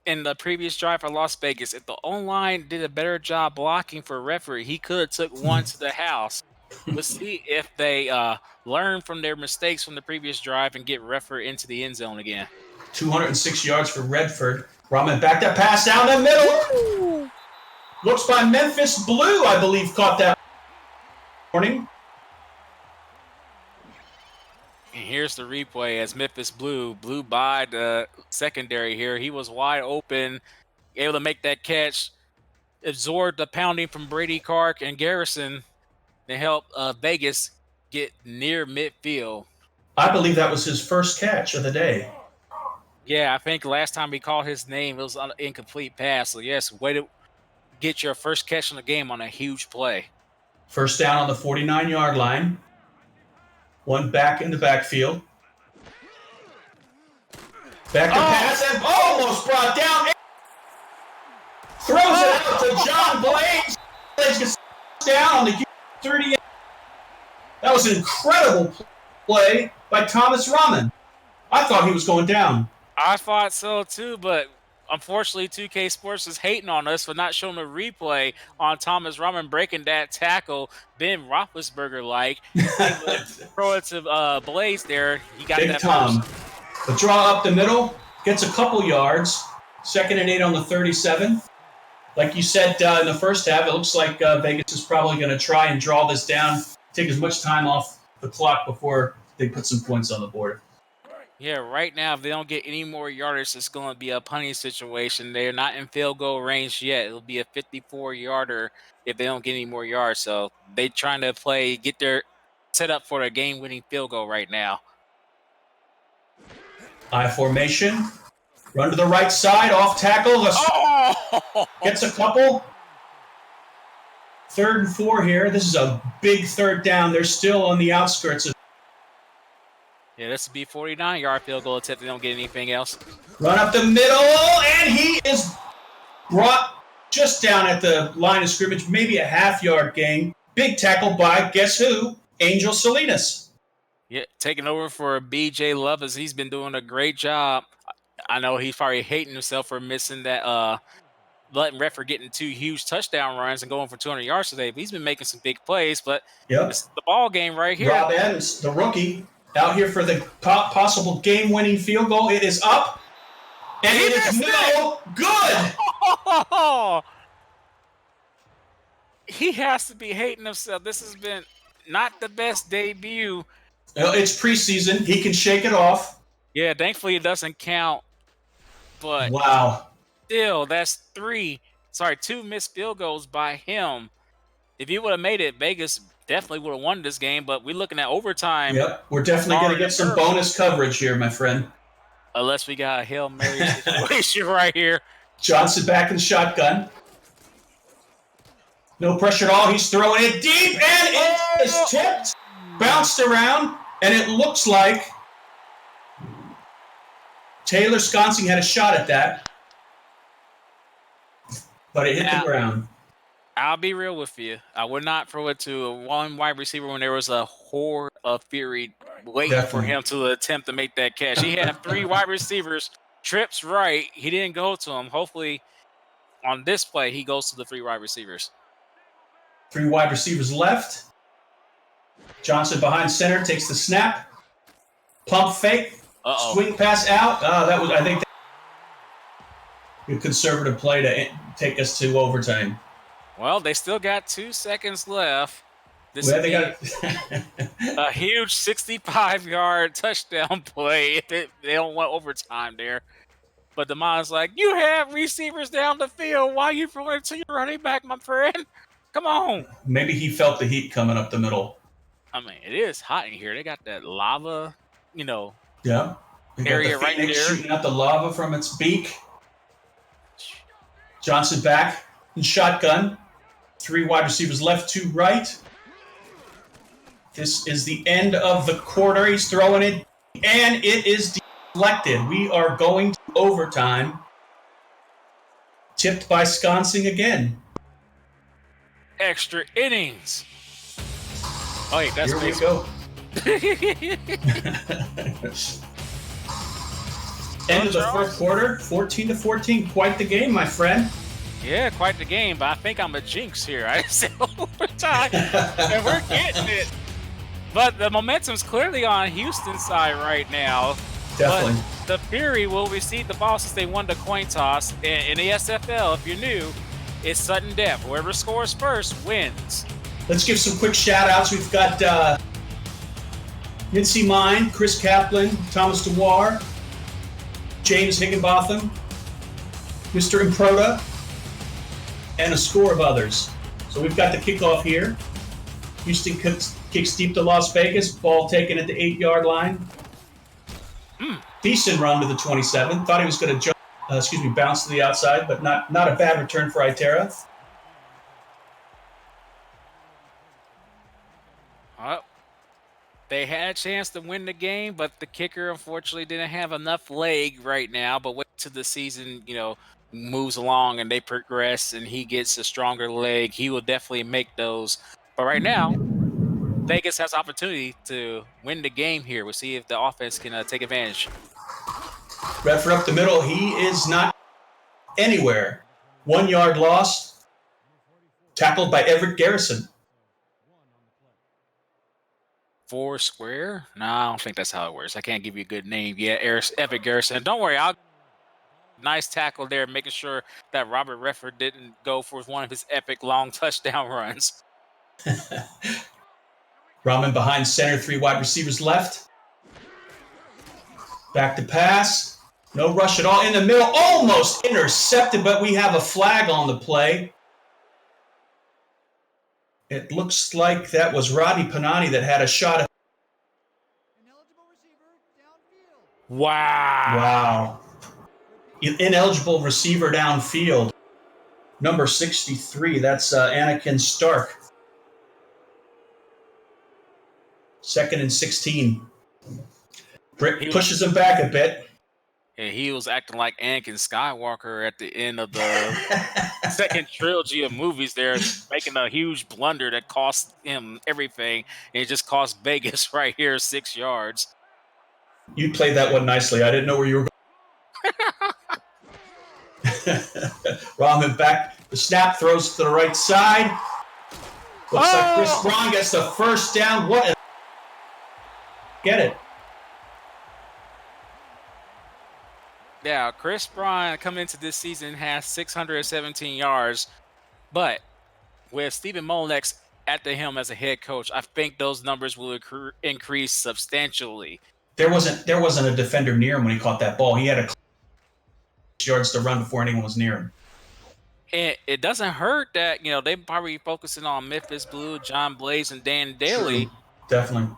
in the previous drive for Las Vegas? If the O-line did a better job blocking for referee, he could have took one to the house. Let's see if they learn from their mistakes from the previous drive and get referee into the end zone again. 206 yards for Redford. Rahman back that pass down the middle. Woo! Looks by Memphis Blue, I believe, caught that morning. And here's the replay as Memphis blew by the secondary here. He was wide open, able to make that catch, absorb the pounding from Brady Clark and Garrison to help Vegas get near midfield. I believe that was his first catch of the day. Yeah, I think last time we called his name, it was an incomplete pass. So, yes, way to get your first catch in the game on a huge play. First down on the 49-yard line. One back in the backfield. Back to pass and almost brought down. Throws it out to John Blades. Blades gets down on the 38. That was an incredible play by Thomas Rahman. I thought he was going down. I thought so too, but unfortunately 2K Sports is hating on us for not showing a replay on Thomas Rahman breaking that tackle. Ben Roethlisberger-like. Throw it to Blades there. He got Big that Tom. first. The draw up the middle. Gets a couple yards. 2nd and 8 on the 37. Like you said in the first half, it looks like Vegas is probably going to try and draw this down, take as much time off the clock before they put some points on the board. Yeah, right now, if they don't get any more yardage, it's going to be a punting situation. They're not in field goal range yet. It'll be a 54-yarder if they don't get any more yards. So they're trying to get their set up for a game-winning field goal right now. I formation. Run to the right side, off tackle. Gets a couple. 3rd and 4 here. This is a big third down. They're still on the outskirts of. Yeah, this will be 49-yard field goal attempt if they don't get anything else. Run up the middle, and he is brought just down at the line of scrimmage, maybe a half-yard gain. Big tackle by, guess who? Angel Salinas. Yeah, taking over for B.J. Love as he's been doing a great job. I know he's probably hating himself for missing that, letting Redford getting 2 huge touchdown runs and going for 200 yards today. But he's been making some big plays. But it's the ball game right here. Rob Adams, the rookie, out here for the possible game-winning field goal. It is up, and it is no good. He has to be hating himself. This has been not the best debut. It's preseason. He can shake it off. Yeah, thankfully it doesn't count. But wow. Still, that's 2 missed field goals by him. If he would have made it, Vegas definitely would have won this game, but we're looking at overtime. Yep, we're definitely going to get some bonus coverage here, my friend. Unless we got a Hail Mary situation right here. Johnson back in the shotgun. No pressure at all. He's throwing it deep, and it is tipped, bounced around, and it looks like Taylor Sconsing had a shot at that, but it hit the ground. I'll be real with you. I would not throw it to a one wide receiver when there was a horde of fury waiting for him to attempt to make that catch. He had 3 wide receivers, trips right. He didn't go to him. Hopefully, on this play, he goes to the 3 wide receivers. 3 wide receivers left. Johnson behind center takes the snap. Pump fake. Swing pass out. That was, I think, a conservative play to take us to overtime. Well, they still got 2 seconds left. This is a huge 65-yard touchdown play if they don't want overtime there. But the mind's like, you have receivers down the field. Why are you throwing it to your running back, my friend? Come on. Maybe he felt the heat coming up the middle. I mean, it is hot in here. They got that lava, Yeah. area right there. Shooting out the lava from its beak. Johnson back in shotgun. 3 wide receivers left, 2 right. This is the end of the quarter. He's throwing it, and it is deflected. We are going to overtime. Tipped by Sconsing again. Extra innings. Oh, wait, that's Here we go. End of the 4th quarter, 14-14. Quite the game, my friend. Yeah, quite the game, but I think I'm a jinx here. I said overtime, and we're getting it. But the momentum's clearly on Houston's side right now. Definitely. But the Fury will receive the ball since they won the coin toss. In the SFL, if you're new, it's sudden death. Whoever scores first wins. Let's give some quick shout-outs. We've got Mitzi Mine, Chris Kaplan, Thomas DeWar, James Higginbotham, Mr. Improda, and a score of others. So we've got the kickoff here. Houston kicks deep to Las Vegas. Ball taken at the 8-yard line. Decent run to the 27. Thought he was going to bounce to the outside, but not a bad return for Itera. They had a chance to win the game, but the kicker unfortunately didn't have enough leg right now. But wait till the season, moves along and they progress and he gets a stronger leg, he will definitely make those. But right now, Vegas has opportunity to win the game here. We'll see if the offense can take advantage. Redford up the middle. He is not anywhere. 1 yard loss. Tackled by Everett Garrison. 4 square? No, I don't think that's how it works. I can't give you a good name yet. Everett Garrison. Don't worry. Nice tackle there, making sure that Robert Redford didn't go for one of his epic long touchdown runs. Rahman behind center, 3 wide receivers left. Back to pass. No rush at all. In the middle, almost intercepted, but we have a flag on the play. It looks like that was Rodney Panani that had a shot at. Wow. Ineligible receiver downfield. Number 63, that's Anakin Stark. 2nd and 16. Brick pushes him back a bit. Yeah, he was acting like Anakin Skywalker at the end of the second trilogy of movies there, making a huge blunder that cost him everything. And it just cost Vegas right here 6 yards. You played that one nicely. I didn't know where you were going. Rahman back. The snap throws to the right side. Looks like Chris Braun gets the first down. Get it. Yeah, Chris Braun coming into this season has 617 yards, but with Stephen Molnex at the helm as a head coach, I think those numbers will increase substantially. There wasn't a defender near him when he caught that ball. He had a yards to run before anyone was near him. And it doesn't hurt that they probably focusing on Memphis Blue, John Blaze, and Dan Daly. True. Definitely.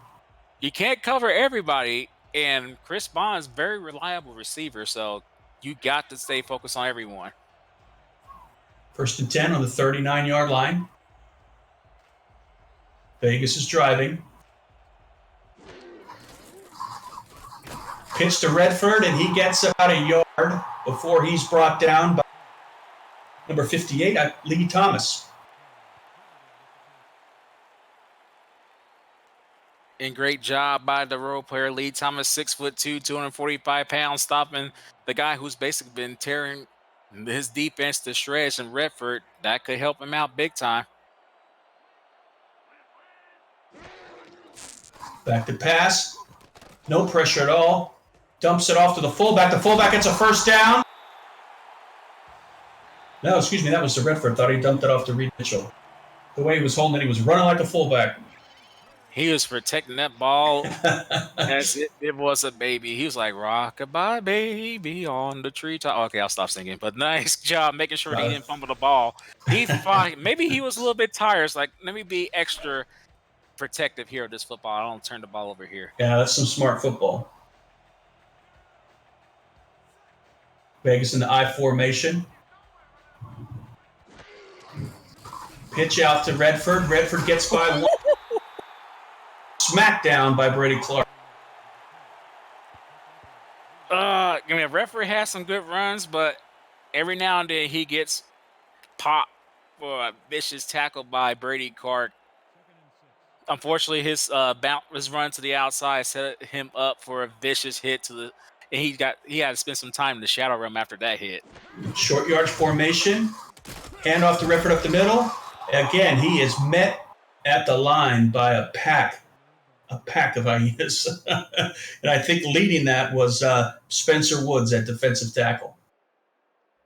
You can't cover everybody. And Chris Bond's very reliable receiver, so you got to stay focused on everyone. 1st and 10 on the 39-yard line. Vegas is driving. Pitch to Redford, and he gets about a yard before he's brought down by number 58, Lee Thomas. And great job by the role player, Lee Thomas, 6'2", 245 pounds, stopping the guy who's basically been tearing his defense to shreds in Redford. That could help him out big time. Back to pass. No pressure at all. Dumps it off to the fullback. The fullback gets a first down. No, excuse me, that was to Redford. Thought he dumped it off to Reed Mitchell. The way he was holding it, he was running like a fullback. He was protecting that ball as it was a baby. He was like, rock-a-bye, baby, on the treetop. Okay, I'll stop singing. But nice job making sure he didn't fumble the ball. Maybe he was a little bit tired. It's like, let me be extra protective here of this football. I don't turn the ball over here. Yeah, that's some smart football. Vegas in the I formation. Pitch out to Redford. Redford gets by one. Smackdown by Brady Clark. Redford has some good runs, but every now and then he gets popped for a vicious tackle by Brady Clark. Unfortunately, his run to the outside set him up for a vicious hit and he had to spend some time in the shadow realm after that hit. Short yards formation. Handoff to Redford up the middle. Again, he is met at the line by a pack of hyenas. And I think leading that was Spencer Woods at defensive tackle.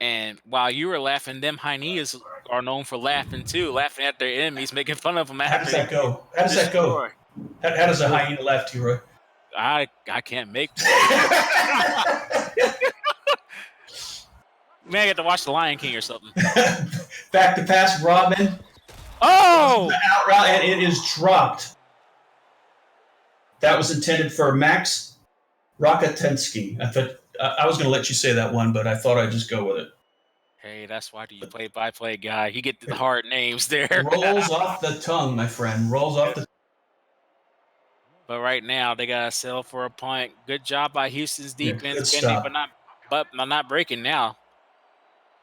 And while you were laughing, them hyenas are known for laughing too, laughing at their enemies, making fun of them. How does that go? How does a hyena laugh, T-Roy? I can't make plays. Man, I get to watch The Lion King or something. Back to pass, Robin. Oh! Out route, and it is dropped. That was intended for Max Rakatensky. I was going to let you say that one, but I thought I'd just go with it. Hey, that's why you play-by-play guy. You get the hard names there. Rolls off the tongue, my friend. Rolls off the. But right now, they got to settle for a punt. Good job by Houston's defense, stop. but not breaking now.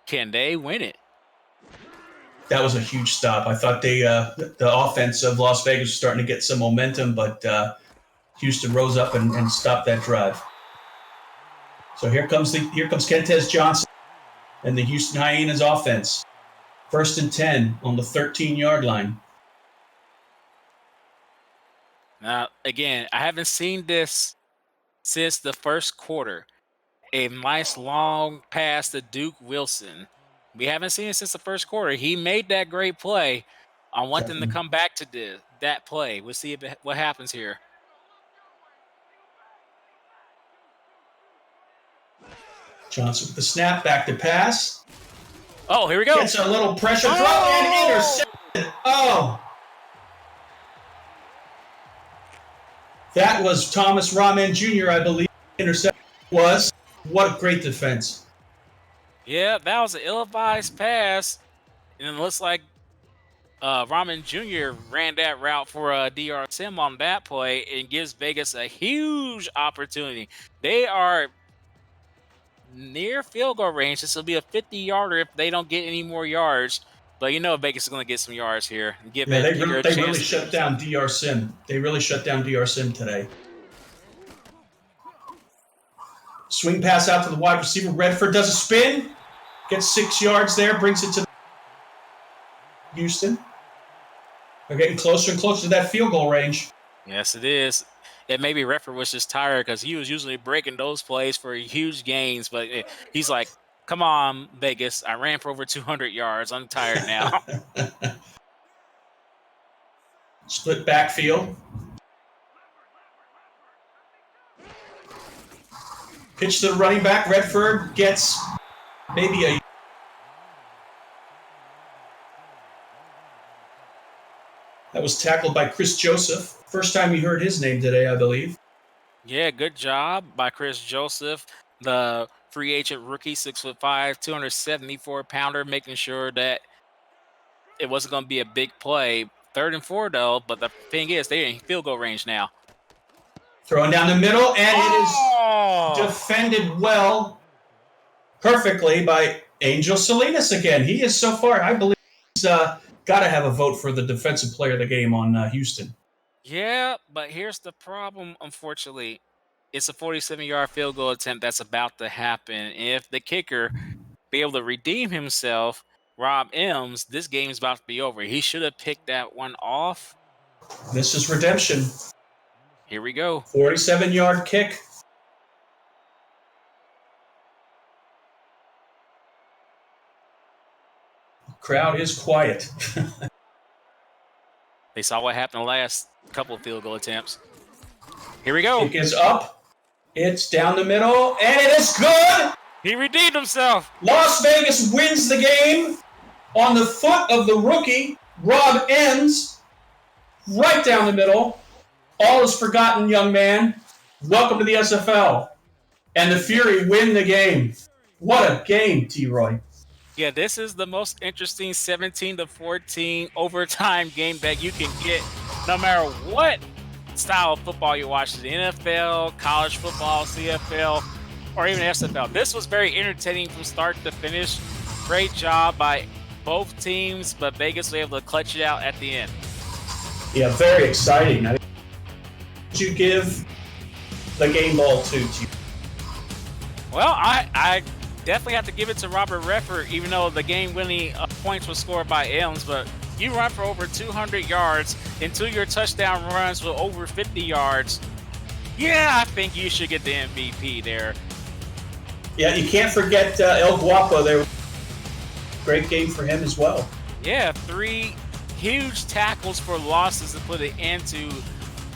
Can they win it? That was a huge stop. I thought the offense of Las Vegas was starting to get some momentum, but Houston rose up and stopped that drive. So here comes Kentez Johnson and the Houston Hyenas offense. 1st and 10 on the 13-yard line. Now, again, I haven't seen this since the first quarter. A nice long pass to Duke Wilson. We haven't seen it since the first quarter. He made that great play. I want them to come back to that play. We'll see what happens here. Johnson with the snap, back to pass. Oh, here we go. Gets a little pressure throw and intercepted. Oh. That was Thomas Rahman Jr., I believe. Interception was. What a great defense. Yeah, that was an ill-advised pass. And it looks like Rahman Jr. ran that route for DR Sim on that play and gives Vegas a huge opportunity. They are near field goal range. This will be a 50-yarder if they don't get any more yards. But you know Vegas is going to get some yards here. They really shut down DR Sim. They really shut down DR Sim today. Swing pass out to the wide receiver. Redford does a spin. Gets 6 yards there. Brings it to Houston. They're getting closer and closer to that field goal range. Yes, it is. And maybe Redford was just tired because he was usually breaking those plays for huge gains. But he's like, come on, Vegas. I ran for over 200 yards. I'm tired now. Split backfield. Pitch to the running back. Redford gets maybe a... That was tackled by Chris Joseph. First time you heard his name today, I believe. Yeah, good job by Chris Joseph, the free agent rookie, 6'5", 274-pounder, making sure that it wasn't going to be a big play. 3rd and 4, though, but the thing is, they're in field goal range now. Throwing down the middle, and it is defended well, perfectly by Angel Salinas again. He is so far, I believe he's got to have a vote for the defensive player of the game on Houston. Yeah, but here's the problem, unfortunately. It's a 47-yard field goal attempt that's about to happen. If the kicker be able to redeem himself, Rob Ems, this game is about to be over. He should have picked that one off. This is redemption. Here we go. 47-yard kick. The crowd is quiet. They saw what happened the last couple of field goal attempts. Here we go. Kick is up. It's down the middle, and it is good. He redeemed himself. Las Vegas wins the game on the foot of the rookie, Rob Ems, right down the middle. All is forgotten, young man. Welcome to the SFL. And the Fury win the game. What a game, T-Roy. Yeah, this is the most interesting 17-14 overtime game that you can get no matter what style of football you watch, the NFL, college football, CFL, or even SFL. This was very entertaining from start to finish. Great job by both teams, but Vegas was able to clutch it out at the end. Yeah, very exciting. Did you give the game ball to? Well, I definitely have to give it to Robert Redford, even though the game-winning points were scored by Elms. But you run for over 200 yards into your touchdown runs with over 50 yards. Yeah, I think you should get the MVP there. Yeah, you can't forget El Guapo there. Great game for him as well. Yeah, 3 huge tackles for losses to put it into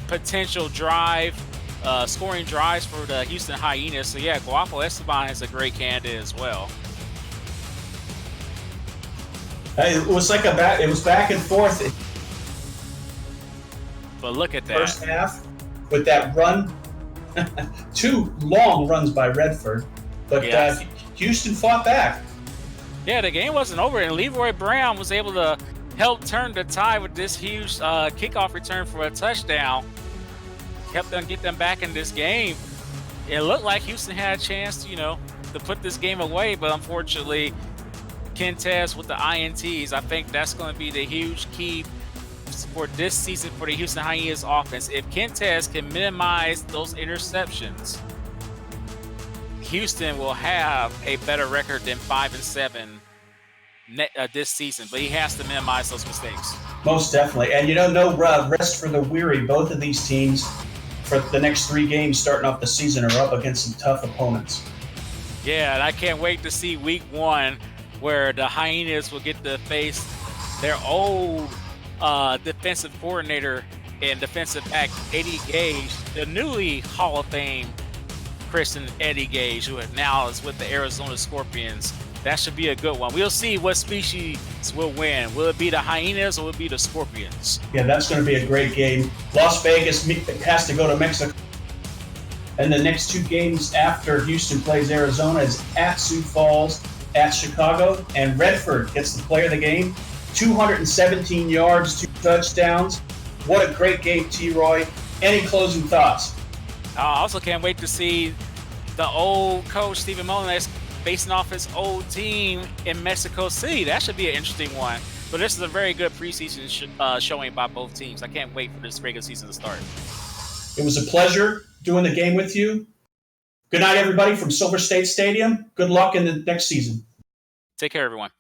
potential drive. scoring drives for the Houston Hyenas. So yeah, Guapo Esteban is a great candidate as well. It was like it was back and forth. But look at that. First half with that run, 2 long runs by Redford, but Yes. Houston fought back. Yeah, the game wasn't over, and Leroy Brown was able to help turn the tide with this huge kickoff return for a touchdown. Helped them get them back in this game. It looked like Houston had a chance, to put this game away, but unfortunately, Quintez with the INTs, I think that's going to be the huge key for this season for the Houston Hyenas offense. If Quintez can minimize those interceptions, Houston will have a better record than 5-7 this season, but he has to minimize those mistakes. Most definitely. And no rest for the weary. Both of these teams for the next 3 games starting off the season are up against some tough opponents. Yeah, and I can't wait to see week 1 where the Hyenas will get to face their old defensive coordinator and defensive back Eddie Gage, the newly Hall of Fame Christian Eddie Gage, who now is with the Arizona Scorpions. That should be a good one. We'll see what species will win. Will it be the Hyenas or will it be the Scorpions? Yeah, that's going to be a great game. Las Vegas has to go to Mexico. And the next 2 games after Houston plays Arizona is at Sioux Falls, at Chicago, and Redford gets the player of the game. 217 yards, 2 touchdowns. What a great game, T-Roy. Any closing thoughts? I also can't wait to see the old coach, Stephen Molinax, facing off his old team in Mexico City. That should be an interesting one. But this is a very good preseason showing by both teams. I can't wait for this regular season to start. It was a pleasure doing the game with you. Good night, everybody, from Silver State Stadium. Good luck in the next season. Take care, everyone.